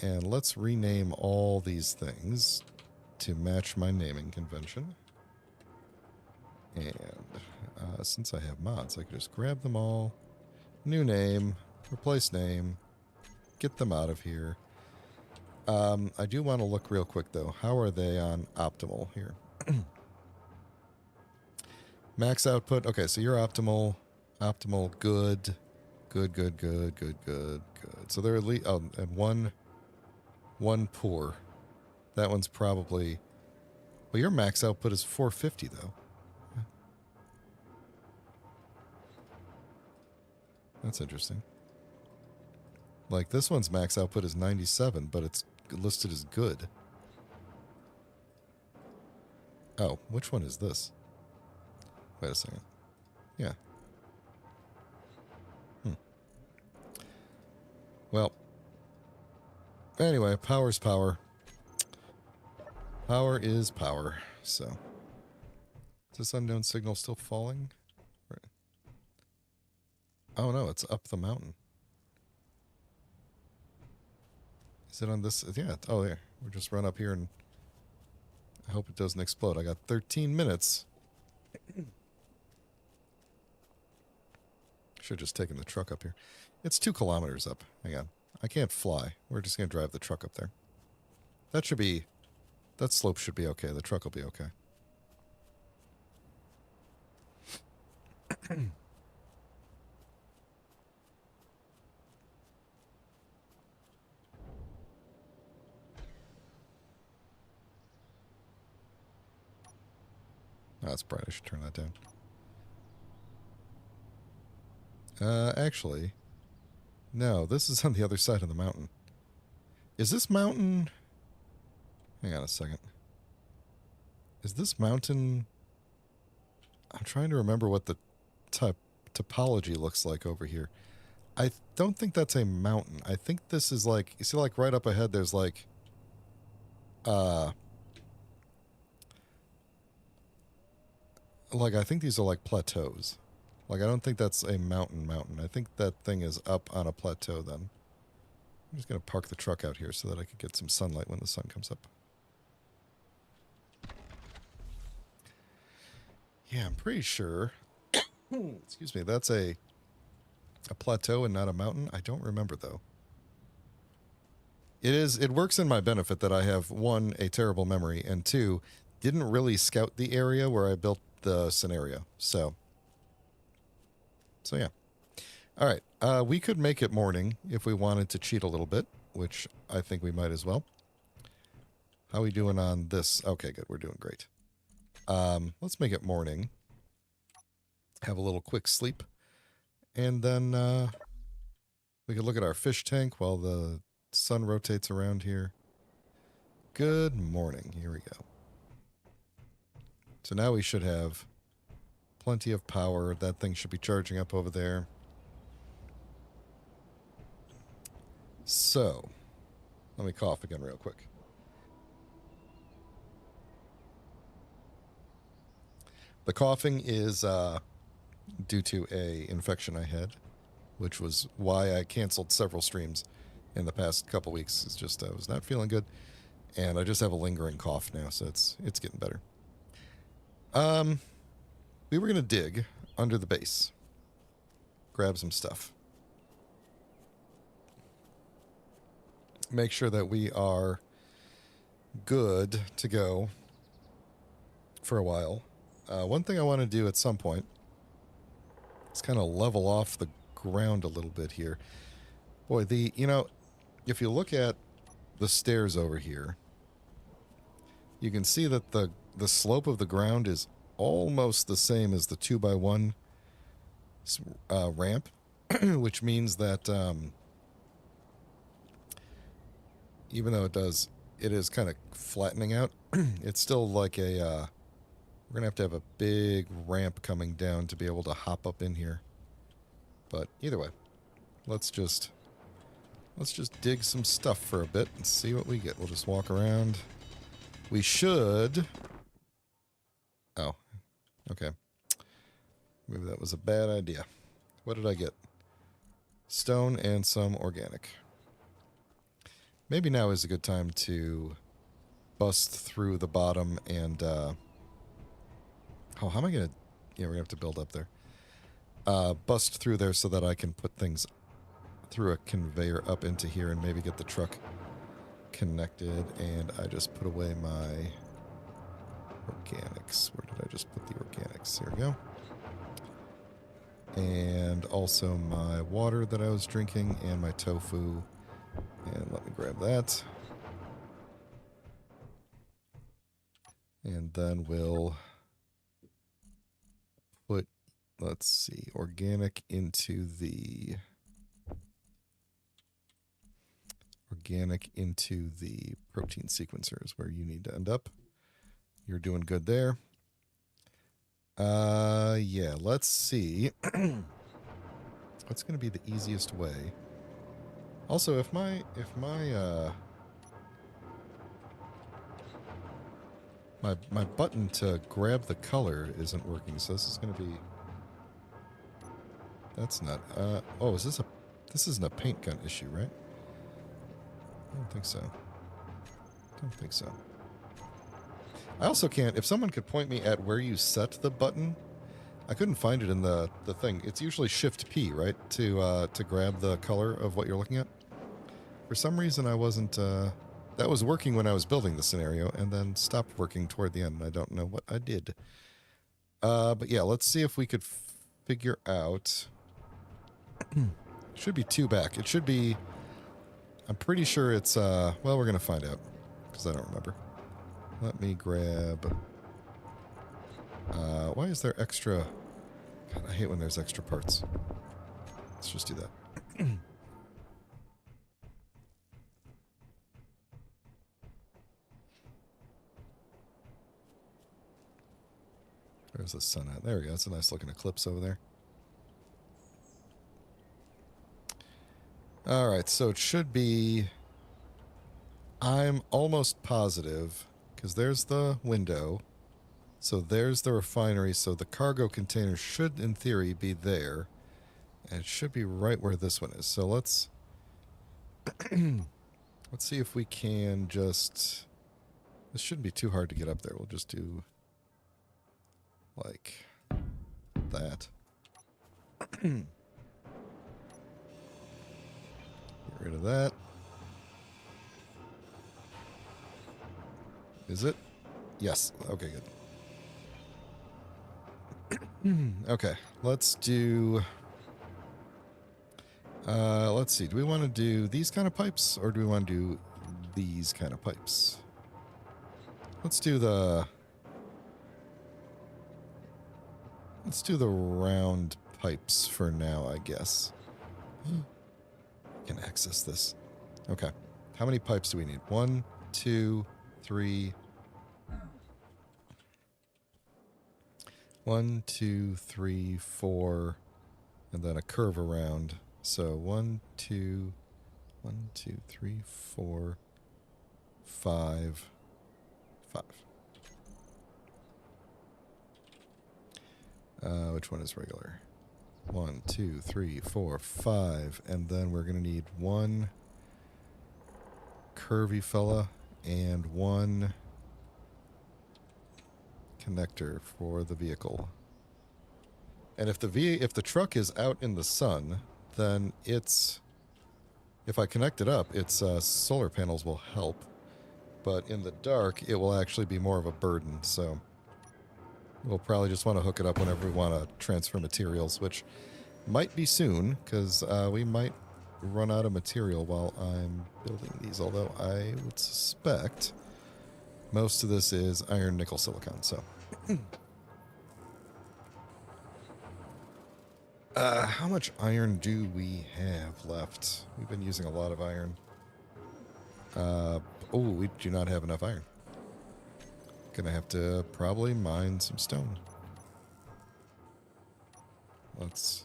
S1: And let's rename all these things to match my naming convention. And since I have mods, I can just grab them all. New name, replace name, get them out of here. I do want to look real quick, though. How are they on optimal here? Max output. Okay, so you're optimal. Optimal, good. Good. So they're at least... Oh, and one poor. That one's probably... Well, your max output is 450, though. That's interesting. Like, this one's max output is 97, but it's listed as good. Oh, which one is this? Wait a second. Yeah. Well, anyway, power's power. Power is power. So, is this unknown signal still falling? Right. Oh no, it's up the mountain. Is it on this? Yeah. Oh, yeah. We'll just run up here and I hope it doesn't explode. I got 13 minutes. Should have just taken the truck up here. It's 2 kilometers up. Hang on. I can't fly. We're just going to drive the truck up there. That should be... That slope should be okay. The truck will be okay. Oh, that's bright. I should turn that down. Actually... No, this is on the other side of the mountain. Is this mountain... Hang on a second. Is this mountain... I'm trying to remember what the topology looks like over here. I don't think that's a mountain. I think this is like... You see, like, right up ahead, there's like... Like, I think these are like plateaus. Like, I don't think that's a mountain. I think that thing is up on a plateau then. I'm just going to park the truck out here so that I can get some sunlight when the sun comes up. Yeah, I'm pretty sure. Excuse me, that's a plateau and not a mountain. I don't remember, though. It works in my benefit that I have, 1, a terrible memory, and 2, didn't really scout the area where I built the scenario. So yeah. All right. We could make it morning if we wanted to cheat a little bit, which I think we might as well. How are we doing on this? Okay, good. We're doing great. Let's make it morning. Have a little quick sleep. And then we could look at our fish tank while the sun rotates around here. Good morning. Here we go. So now we should have plenty of power. That thing should be charging up over there. So, let me cough again real quick. The coughing is due to a infection I had, which was why I canceled several streams in the past couple weeks. It's just I was not feeling good, and I just have a lingering cough now, so it's getting better. We were gonna dig under the base, grab some stuff, make sure that we are good to go for a while. One thing I want to do at some point is kind of level off the ground a little bit here. Boy, if you look at the stairs over here, you can see that the slope of the ground is almost the same as the 2x1 ramp, which means that even though it is kind of flattening out, it's still like a, we're going to have a big ramp coming down to be able to hop up in here. But either way, let's just dig some stuff for a bit and see what we get. We'll just walk around. We should... Oh, okay. Maybe that was a bad idea. What did I get? Stone and some organic. Maybe now is a good time to bust through the bottom and... oh, how am I going to... Yeah, we're going to have to build up there. Bust through there so that I can put things through a conveyor up into here and maybe get the truck connected. And I just put away my organics. Where did I just put the organics? Here we go. And also my water that I was drinking and my tofu. And let me grab that. And then we'll put, let's see, organic into the protein sequencers where you need to end up. You're doing good there. Yeah, let's see. What's going to be the easiest way? Also, if my my button to grab the color isn't working, so this is going to be... That's not... oh, is this a... This isn't a paint gun issue, right? I don't think so. Don't think so. I also can't... If someone could point me at where you set the button... I couldn't find it in the thing. It's usually Shift-P, right? To grab the color of what you're looking at. For some reason, I wasn't... that was working when I was building the scenario, and then stopped working toward the end. I don't know what I did. But yeah, let's see if we could figure out... It should be 2 back. It should be... I'm pretty sure it's... well, we're going to find out, because I don't remember. Let me grab... why is there extra... God, I hate when there's extra parts. Let's just do that. Where's the sun at? There we go. That's a nice looking eclipse over there. Alright, so it should be... I'm almost positive, because there's the window. So there's the refinery, so the cargo container should, in theory, be there. And it should be right where this one is. So let's... let's see if we can just... This shouldn't be too hard to get up there. We'll just do... like... that. Get rid of that. Is it? Yes. Okay, good. Okay, let's do... let's see. Do we want to do these kind of pipes, or do we want to do these kind of pipes? Let's do the... Let's do the round pipes for now, I guess. I can access this. Okay. How many pipes do we need? 1, 2, 3... 1, 2, 3, 4, and then a curve around. So 1, 2, 3, 4, 5, 5. Which one is regular? 1, 2, 3, 4, 5, and then we're going to need 1 curvy fella and 1 connector for the vehicle. And if the truck is out in the sun, then it's... If I connect it up, its solar panels will help. But in the dark, it will actually be more of a burden, so... We'll probably just want to hook it up whenever we want to transfer materials, which might be soon, because we might run out of material while I'm building these, although I would suspect most of this is iron, nickel, silicon, so... how much iron do we have left? We've been using a lot of iron. Oh, we do not have enough iron. Gonna have to probably mine some stone. Let's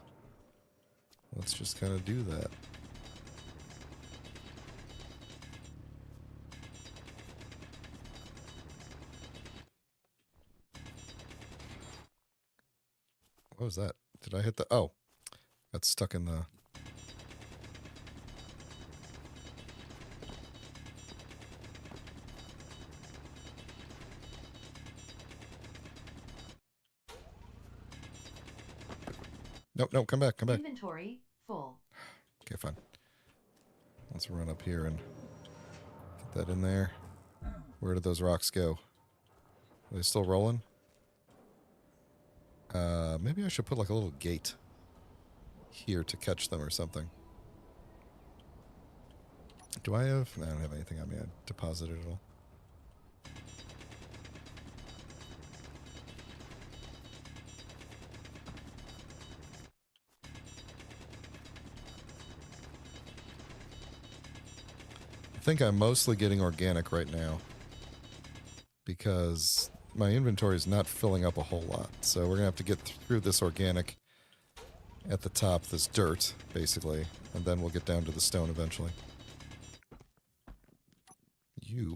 S1: just kind of do that. What was that? Did I hit the... Oh. Got stuck in the... Nope, nope, come back, come back.
S2: Inventory full.
S1: Okay, fine. Let's run up here and get that in there. Where did those rocks go? Are they still rolling? Maybe I should put like a little gate here to catch them or something. Do I have... I don't have anything on me. I deposited it all. I think I'm mostly getting organic right now because my inventory is not filling up a whole lot. So we're going to have to get through this organic at the top, this dirt, basically. And then we'll get down to the stone eventually.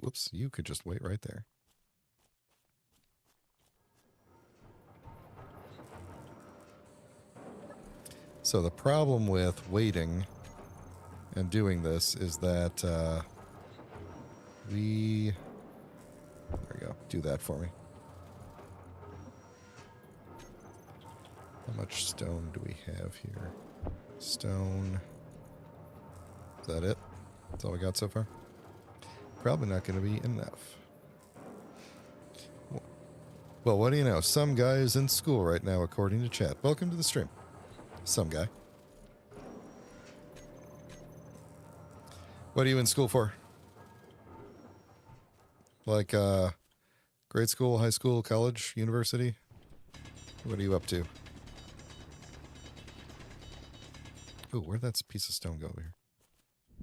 S1: Whoops, you could just wait right there. So the problem with waiting and doing this is that there we go. Do that for me. How much stone do we have here? Stone. Is that it? That's all we got so far? Probably not going to be enough. Well, what do you know? Some guy is in school right now, according to chat. Welcome to the stream. Some guy. What are you in school for? Like, grade school, high school, college, university? What are you up to? Ooh, where'd that piece of stone go over here?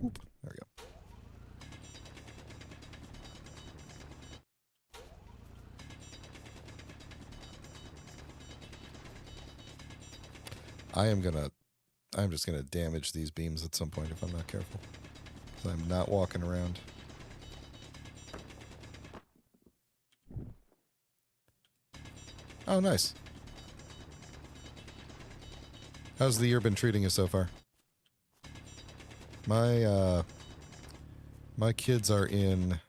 S1: Oop, there we go. I'm just gonna damage these beams at some point if I'm not careful. 'Cause I'm not walking around. Oh, nice. How's the year been treating you so far? My kids are in,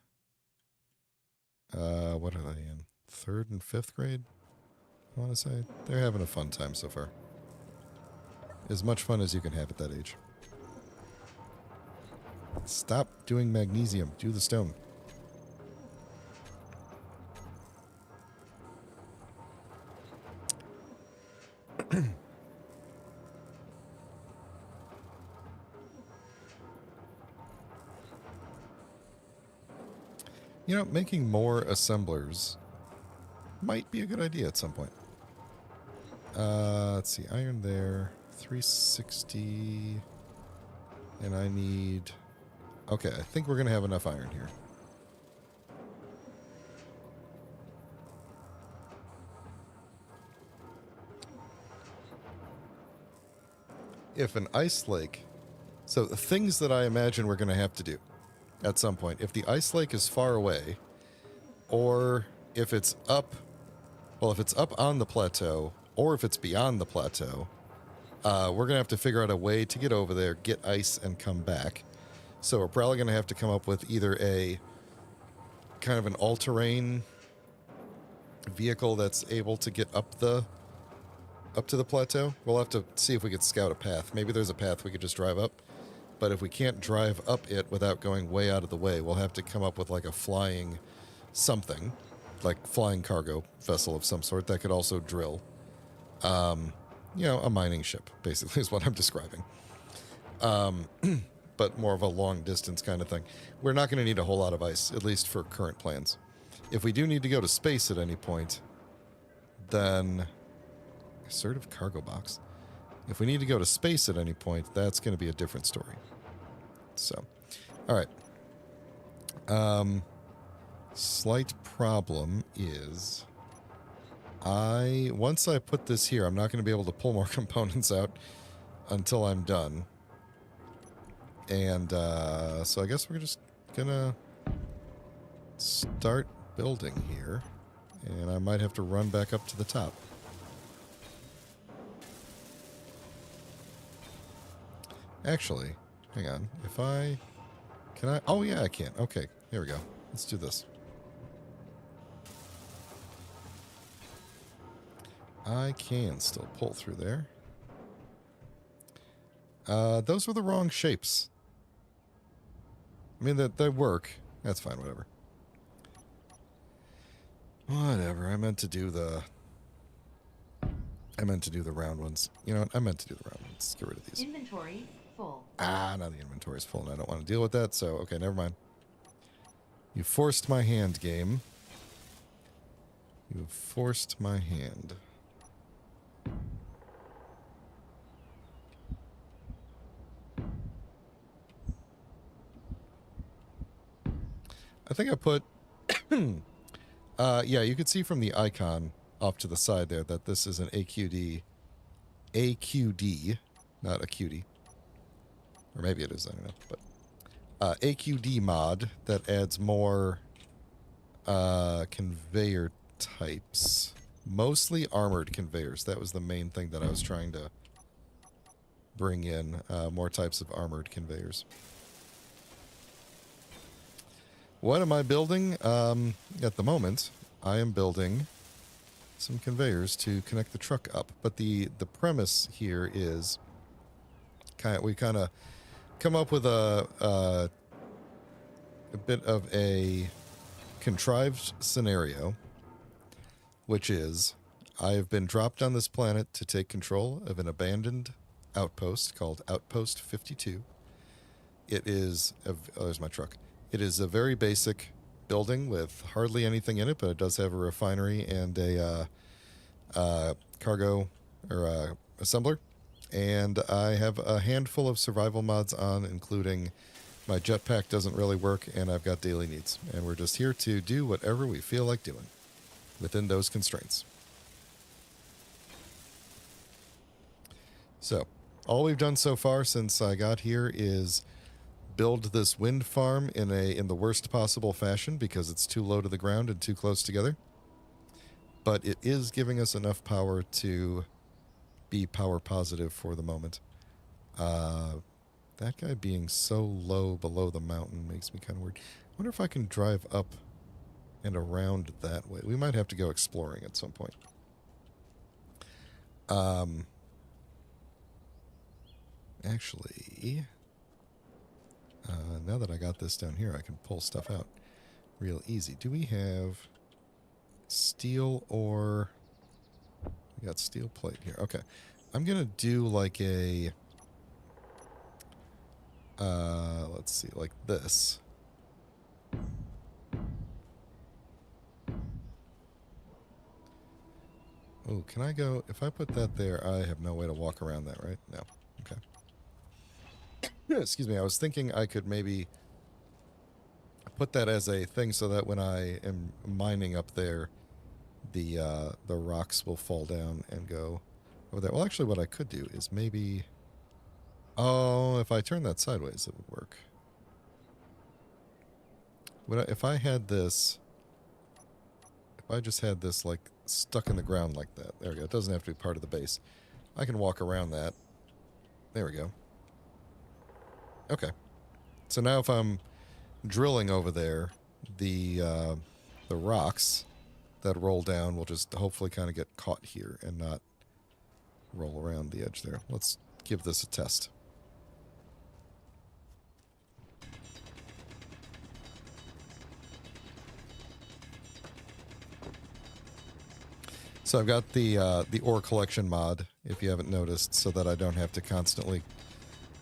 S1: what are they in? 3rd and 5th grade? I want to say. They're having a fun time so far. As much fun as you can have at that age. Stop doing magnesium. Do the stone. You know, making more assemblers might be a good idea at some point. Let's see. Iron there. 360. And I need... Okay, I think we're going to have enough iron here. If an ice lake... So, the things that I imagine we're going to have to do at some point. If the ice lake is far away, or if it's up... Well, if it's up on the plateau, or if it's beyond the plateau, we're going to have to figure out a way to get over there, get ice, and come back. So we're probably going to have to come up with either a kind of an all-terrain vehicle that's able to get up to the plateau. We'll have to see if we could scout a path. Maybe there's a path we could just drive up. But if we can't drive up it without going way out of the way, we'll have to come up with like a flying something, like flying cargo vessel of some sort that could also drill. You know, a mining ship, basically, is what I'm describing. But more of a long distance kind of thing. We're not going to need a whole lot of ice, at least for current plans. If we do need to go to space at any point, then... Assertive cargo box. If we need to go to space at any point, that's going to be a different story. So, all right. Slight problem is... Once I put this here, I'm not going to be able to pull more components out until I'm done. And, so I guess we're just gonna start building here. And I might have to run back up to the top. Actually, hang on. If I... Can I... Oh, yeah, I can. Okay, here we go. Let's do this. I can still pull through there. Those were the wrong shapes. I mean, they work. That's fine, whatever. Whatever, I meant to do the round ones. You know what? I meant to do the round ones. Let's get rid of these.
S2: Inventory full.
S1: Now the inventory's full and I don't want to deal with that, so okay, never mind. You forced my hand, game. You have forced my hand. I think I put Yeah, you could see from the icon off to the side there that this is an AQD, not a cutie. Or maybe it is, I don't know. But AQD mod that adds more conveyor types. Mostly armored conveyors. That was the main thing that I was trying to bring in. More types of armored conveyors. What am I building? At the moment, I am building some conveyors to connect the truck up. But the premise here is we kind of come up with a bit of a contrived scenario, which is I have been dropped on this planet to take control of an abandoned outpost called Outpost 52. It is there's my truck. It is a very basic building with hardly anything in it, but it does have a refinery and a cargo or assembler. And I have a handful of survival mods on, including my jetpack doesn't really work, and I've got daily needs. And we're just here to do whatever we feel like doing within those constraints. So, all we've done so far since I got here is build this wind farm in the worst possible fashion because it's too low to the ground and too close together. But it is giving us enough power to be power positive for the moment. That guy being so low below the mountain makes me kind of weird. I wonder if I can drive up and around that way. We might have to go exploring at some point. Actually, now that I got this down here, I can pull stuff out real easy. Do we have steel or... We got steel plate here. Okay. I'm going to do like a... let's see, like this. Oh, can I go... If I put that there, I have no way to walk around that, right? No. Okay. Excuse me, I was thinking I could maybe put that as a thing so that when I am mining up there, the rocks will fall down and go over there. Well, actually, what I could do is maybe... Oh, if I turn that sideways, it would work. If I had this... If I just had this, like, stuck in the ground like that. There we go. It doesn't have to be part of the base. I can walk around that. There we go. Okay. So now if I'm drilling over there, the rocks that roll down will just hopefully kind of get caught here and not roll around the edge there. Let's give this a test. So I've got the ore collection mod, if you haven't noticed, so that I don't have to constantly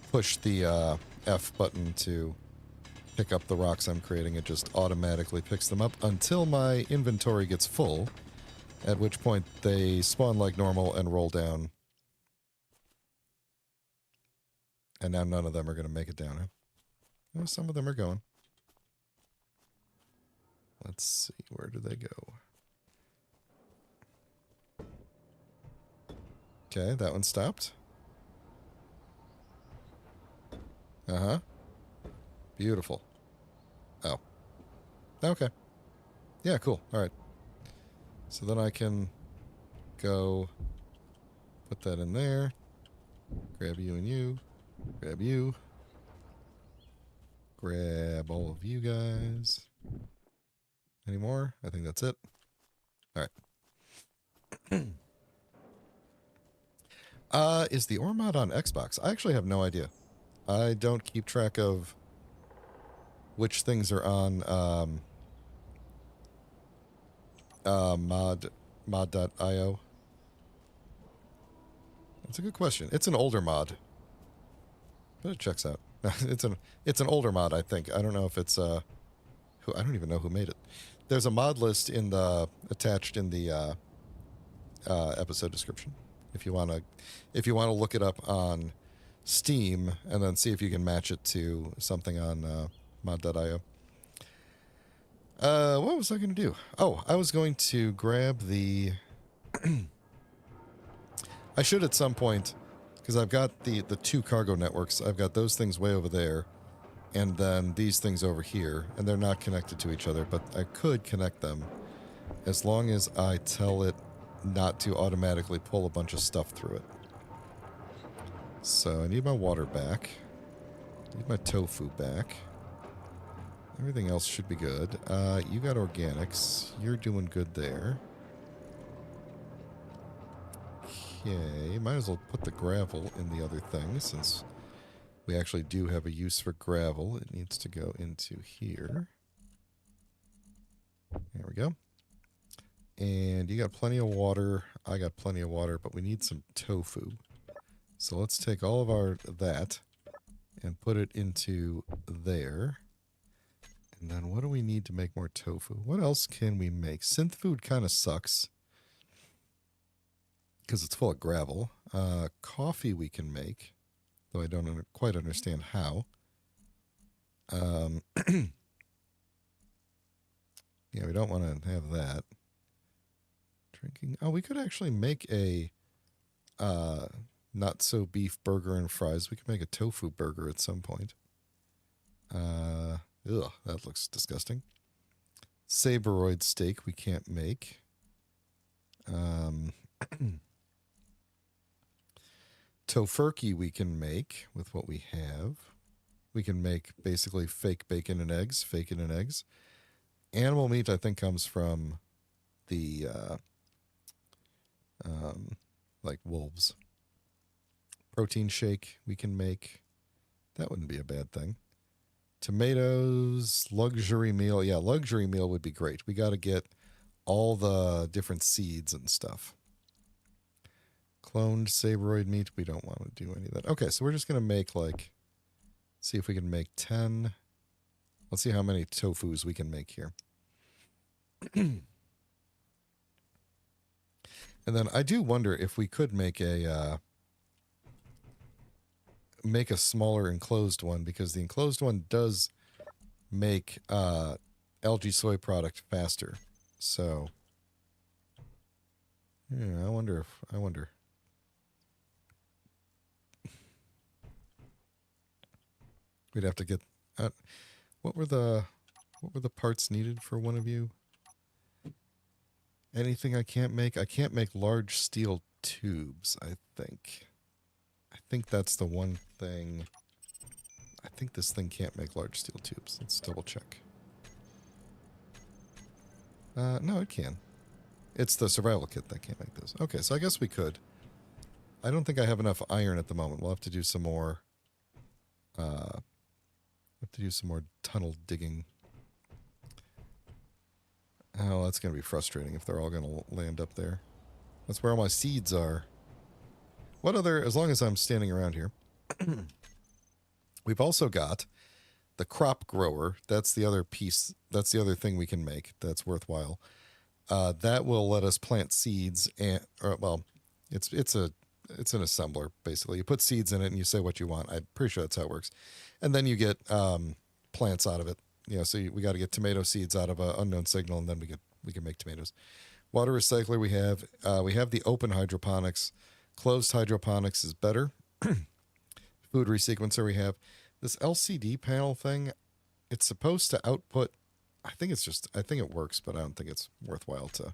S1: push the F button to pick up the rocks I'm creating. It just automatically picks them up until my inventory gets full, at which point they spawn like normal and roll down. And now none of them are going to make it down. Huh? Well, some of them are going. Let's see, where do they go? Okay, that one stopped. Uh-huh. Beautiful. Oh. Okay. Yeah, cool. All right. So then I can go put that in there. Grab you and you. Grab you. Grab all of you guys. Any more? I think that's it. All right. Is the ore mod on Xbox? I actually have no idea. I don't keep track of which things are on mod.io. That's a good question. It's an older mod, but it checks out. it's an older mod, I think. I don't know if it's I don't even know who made it. There's a mod list in the attached in the episode description. If you want to look it up on Steam and then see if you can match it to something on mod.io. What was I going to do? Oh, I was going to grab the... I should at some point, because I've got the two cargo networks. I've got those things way over there, and then these things over here, and they're not connected to each other, but I could connect them as long as I tell it not to automatically pull a bunch of stuff through it. So I need my water back. I need my tofu back. Everything else should be good. You got organics. You're doing good there. Okay, might as well put the gravel in the other thing since we actually do have a use for gravel. It needs to go into here. There we go. And you got plenty of water. I got plenty of water, but we need some tofu. So let's take all of our that and put it into there. And then what do we need to make more tofu? What else can we make? Synth food kind of sucks because it's full of gravel. Coffee we can make, though I don't quite understand how. Yeah, we don't want to have that. Drinking. Oh, we could actually make a not so beef burger and fries. We could make a tofu burger at some point. Ugh, that looks disgusting. Saberoid steak we can't make. Tofurkey we can make with what we have. We can make basically fake bacon and eggs. Animal meat I think comes from the like wolves. Protein shake we can make. That wouldn't be a bad thing. Tomatoes, luxury meal. Yeah, luxury meal would be great. We got to get all the different seeds and stuff. Cloned saberoid meat. We don't want to do any of that. Okay, so we're just going to make like, see if we can make 10. Let's see how many tofus we can make here. And then I do wonder if we could make a smaller enclosed one, because the enclosed one does make algae soy product faster. So yeah, I wonder. We'd have to get what were the parts needed for one of you? Anything I can't make? I can't make large steel tubes, I think. I think that's the one thing. I think this thing can't make large steel tubes. Let's double check. No, it can. It's the survival kit that can't make those. Okay, so I guess we could. I don't think I have enough iron at the moment. We'll have to do some more. Tunnel digging. Oh, that's going to be frustrating if they're all going to land up there. That's where all my seeds are. What other, as long as I'm standing around here, we've also got the crop grower. That's the other piece. That's the other thing we can make that's worthwhile. That will let us plant seeds and, well, it's an assembler basically. You put seeds in it and you say what you want. I'm pretty sure that's how it works. And then you get plants out of it. You know, so we got to get tomato seeds out of an unknown signal, and then we can make tomatoes. Water recycler we have the open hydroponics. Closed hydroponics is better. Food resequencer we have. This LCD panel thing, it's supposed to output. I think it works, but I don't think it's worthwhile to.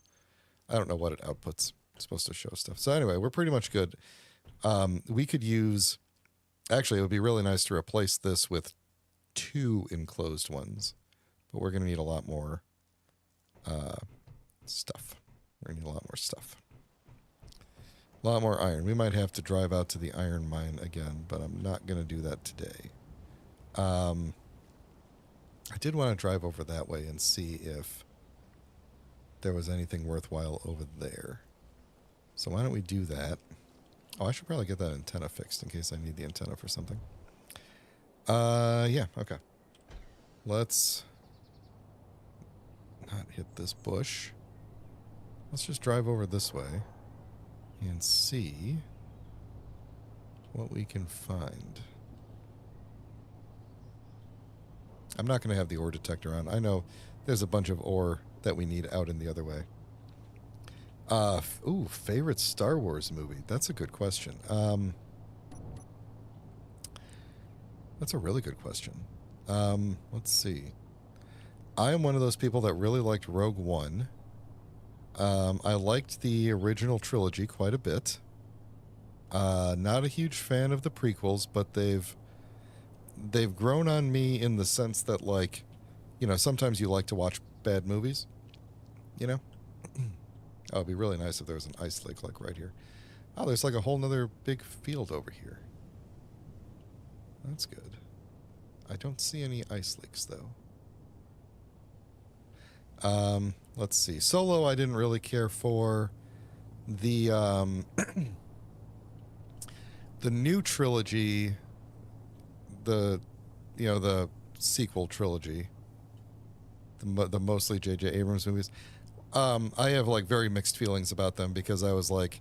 S1: I don't know what it outputs. It's supposed to show stuff. So anyway, we're pretty much good. We could use. Actually, it would be really nice to replace this with 2 enclosed ones, but we're going to need a lot more stuff. We're going to need a lot more stuff. A lot more iron. We might have to drive out to the iron mine again, but I'm not going to do that today. I did want to drive over that way and see if there was anything worthwhile over there. So why don't we do that? Oh, I should probably get that antenna fixed in case I need the antenna for something. Yeah, okay. Let's not hit this bush. Let's just drive over this way and see what we can find. I'm not going to have the ore detector on. I know there's a bunch of ore that we need out in the other way. Ooh, favorite Star Wars movie? That's a good question. That's a really good question. Let's see. I am one of those people that really liked Rogue One. I liked the original trilogy quite a bit. Not a huge fan of the prequels, but they've grown on me in the sense that, like, you know, sometimes you like to watch bad movies, you know? Oh, it'd be really nice if there was an ice lake, like, right here. Oh, there's, like, a whole nother big field over here. That's good. I don't see any ice lakes, though. Let's see. Solo, I didn't really care for. The, the new trilogy, the sequel trilogy, the mostly J.J. Abrams movies, I have, like, very mixed feelings about them because I was like,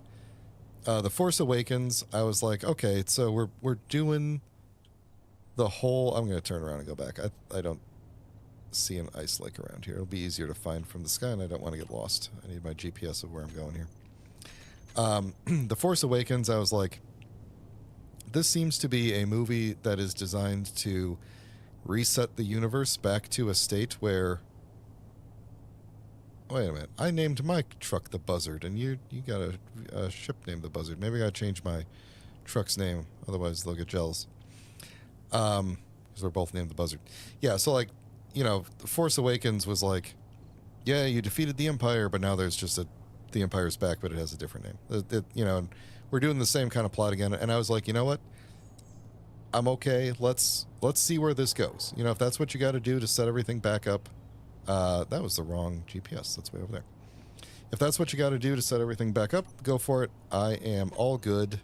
S1: The Force Awakens, I was like, okay, so we're doing the whole... I'm going to turn around and go back. I don't see an ice lake around here. It'll be easier to find from the sky, and I don't want to get lost. I need my GPS of where I'm going here. The Force Awakens, I was like, this seems to be a movie that is designed to reset the universe back to a state where... Wait a minute. I named my truck the Buzzard, and you got a ship named the Buzzard. Maybe I got to change my truck's name, otherwise they'll get jealous. Because we're both named the Buzzard. Yeah, so, like, you know, The Force Awakens was like, yeah, you defeated the Empire, but now there's just the Empire's back, but it has a different name. You know, we're doing the same kind of plot again, and I was like, you know what? I'm okay. Let's see where this goes. You know, if that's what you got to do to set everything back up. That was the wrong GPS. That's way over there. If that's what you got to do to set everything back up, go for it. I am all good.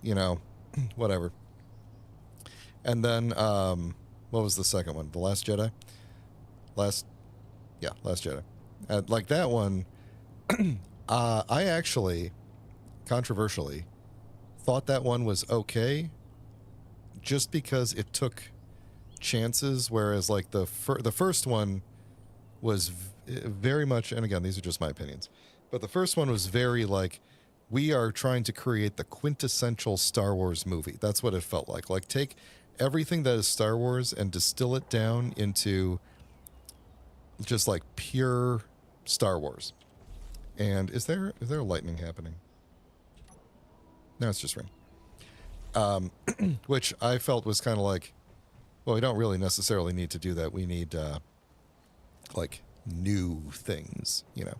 S1: You know, whatever. And then, what was the second one? The Last Jedi? Last Jedi. Like that one, I actually, controversially, thought that one was okay just because it took chances, whereas, like, the first one was very much, and again, these are just my opinions, but the first one was very, like, we are trying to create the quintessential Star Wars movie. That's what it felt like. Like, take everything that is Star Wars and distill it down into just, like, pure Star Wars. And is there lightning happening? No, it's just rain. Which I felt was kind of like, well, we don't really necessarily need to do that. We need, like, new things, you know.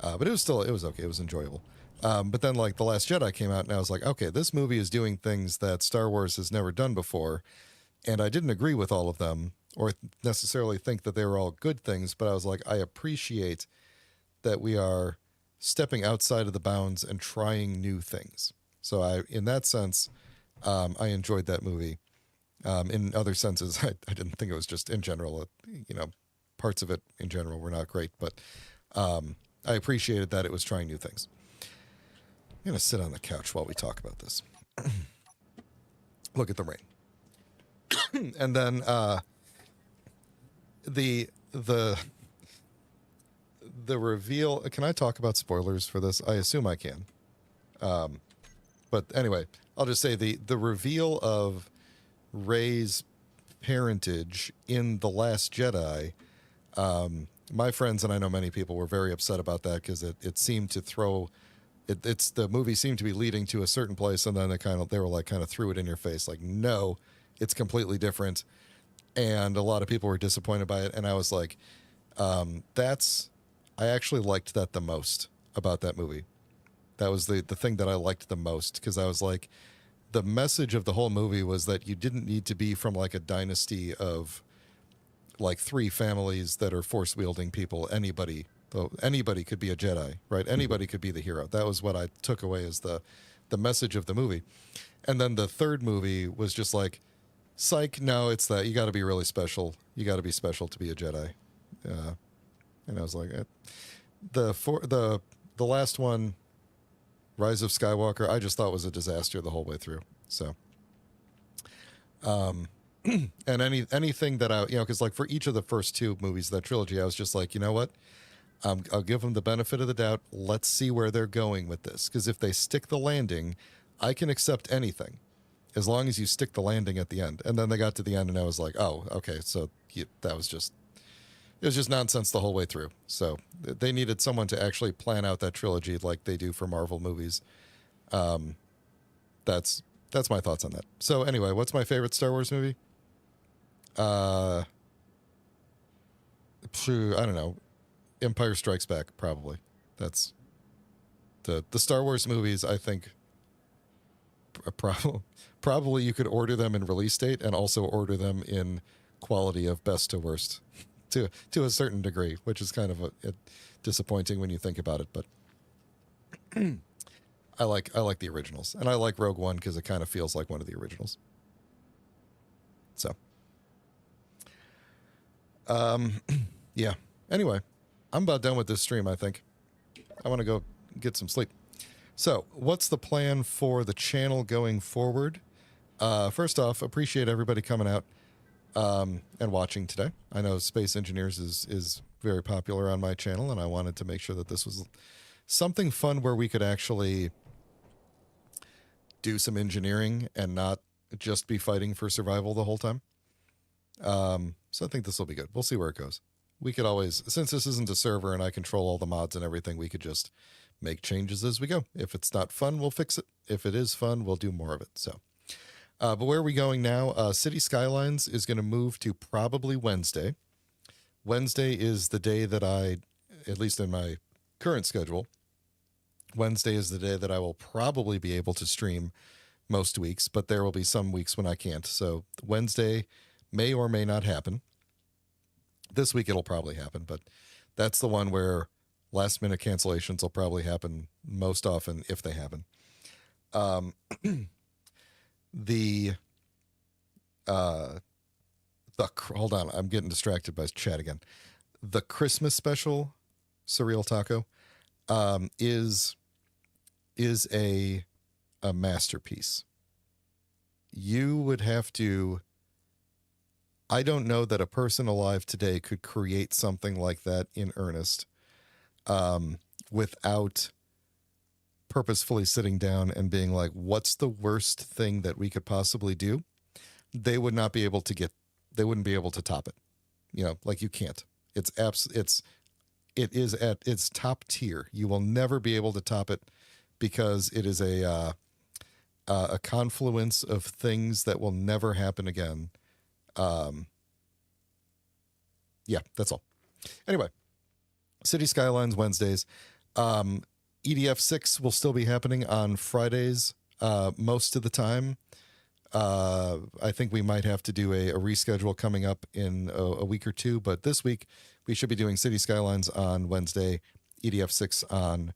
S1: But it was okay. It was enjoyable. But then, like, The Last Jedi came out, and I was like, okay, this movie is doing things that Star Wars has never done before. And I didn't agree with all of them or necessarily think that they were all good things, but I was like, I appreciate that we are stepping outside of the bounds and trying new things. So in that sense, I enjoyed that movie. In other senses, I didn't think it was just in general, you know, parts of it in general were not great, but I appreciated that it was trying new things. I'm going to sit on the couch while we talk about this. Look at the rain. And then the reveal, can I talk about spoilers for this? I assume I can. But anyway, I'll just say the reveal of Rey's parentage in The Last Jedi, my friends, and I know many people, were very upset about that because it seemed to throw... the movie seemed to be leading to a certain place, and then they were like kind of threw it in your face, like, no, it's completely different. And a lot of people were disappointed by it, and I was like, I actually liked that the most about that movie. That was the thing that I liked the most, because I was like, the message of the whole movie was that you didn't need to be from, like, a dynasty of, like, 3 families that are force-wielding people. Anybody could be a Jedi, right? Anybody could be the hero. That was what I took away as the message of the movie. And then the third movie was just like, psych, no, it's that. You got to be really special. You got to be special to be a Jedi. And I was like, the last one, Rise of Skywalker, I just thought was a disaster the whole way through. So, And anything that I, because like for each of the first two movies of that trilogy, I was just like, you know what? I'll give them the benefit of the doubt. Let's see where they're going with this. Because if they stick the landing, I can accept anything as long as you stick the landing at the end. And then they got to the end and I was like, oh, okay. So that was just, it was just nonsense the whole way through. So they needed someone to actually plan out that trilogy like they do for Marvel movies. That's my thoughts on that. So anyway, what's my favorite Star Wars movie? I don't know. Empire Strikes Back, probably. That's the Star Wars movies. I think probably you could order them in release date and also order them in quality of best to worst to a certain degree, which is kind of a disappointing when you think about it. But I like the originals, and I like Rogue One because it kind of feels like one of the originals. So, yeah. Anyway, I'm about done with this stream, I think. I want to go get some sleep. So, what's the plan for the channel going forward? First off, appreciate everybody coming out and watching today. I know Space Engineers is very popular on my channel, and I wanted to make sure that this was something fun where we could actually do some engineering and not just be fighting for survival the whole time. So I think this will be good. We'll see where it goes. We could always, since this isn't a server and I control all the mods and everything, we could just make changes as we go. If it's not fun, we'll fix it. If it is fun, we'll do more of it. So, but where are we going now? City Skylines is going to move to probably Wednesday. Wednesday is the day that at least in my current schedule, Wednesday is the day that I will probably be able to stream most weeks, but there will be some weeks when I can't. So Wednesday may or may not happen. This week it'll probably happen, but that's the one where last minute cancellations will probably happen most often if they happen. Hold on, I'm getting distracted by chat again. The Christmas special, Surreal Taco, is a masterpiece. You would have to, I don't know that a person alive today could create something like that in earnest without purposefully sitting down and being like, what's the worst thing that we could possibly do? They wouldn't be able to top it. Like you can't. It is at its top tier. You will never be able to top it because it is a confluence of things that will never happen again. Yeah, that's all. Anyway, City Skylines Wednesdays. EDF 6 will still be happening on Fridays most of the time. I think we might have to do a reschedule coming up in a week or two, but this week we should be doing City Skylines on Wednesday, EDF 6 on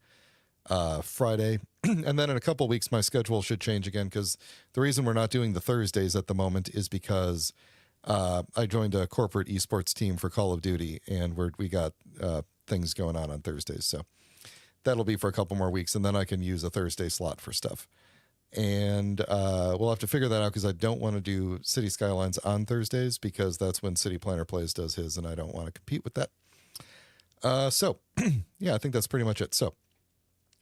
S1: Friday. And then in a couple weeks, my schedule should change again because the reason we're not doing the Thursdays at the moment is because I joined a corporate esports team for Call of Duty, and we got things going on Thursdays. So that'll be for a couple more weeks, and then I can use a Thursday slot for stuff. And we'll have to figure that out because I don't want to do City Skylines on Thursdays because that's when City Planner Plays does his, and I don't want to compete with that. So, yeah, I think that's pretty much it. So,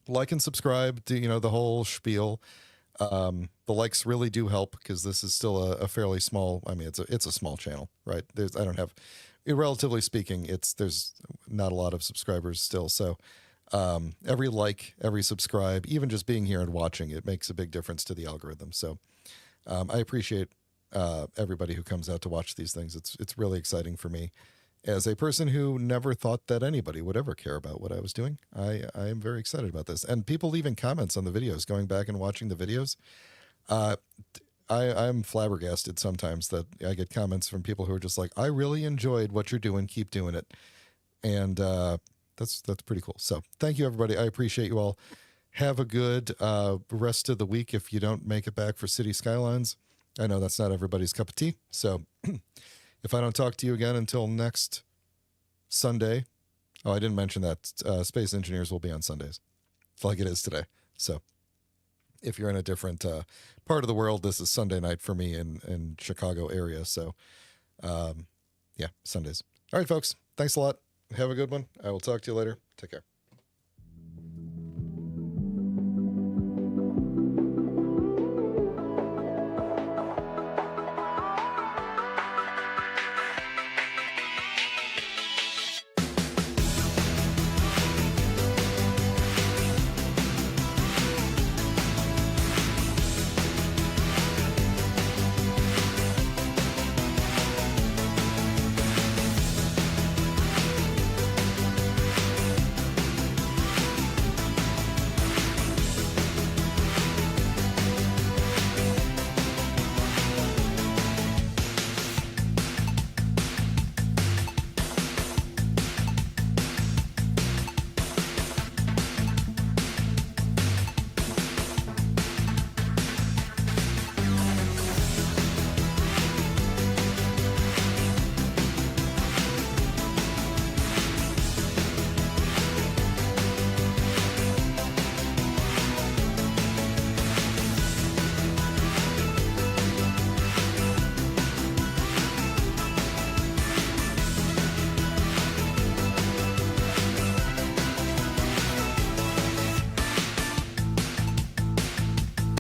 S1: like and subscribe to, the whole spiel. The likes really do help because this is still a fairly small, it's a small channel, right? Relatively speaking, there's not a lot of subscribers still. So, every like, every subscribe, even just being here and watching, it makes a big difference to the algorithm. So, I appreciate, everybody who comes out to watch these things. It's really exciting for me as a person who never thought that anybody would ever care about what I was doing. I am very excited about this, and people leaving comments on the videos, going back and watching the videos. I'm flabbergasted sometimes that I get comments from people who are just like, I really enjoyed what you're doing. Keep doing it. And, that's pretty cool. So thank you, everybody. I appreciate you all. Have a good rest of the week if you don't make it back for City Skylines. I know that's not everybody's cup of tea. So if I don't talk to you again until next Sunday, I didn't mention that Space Engineers will be on Sundays like it is today. So If you're in a different part of the world, this is Sunday night for me in Chicago area. So, yeah, Sundays. All right, folks. Thanks a lot. Have a good one. I will talk to you later. Take care.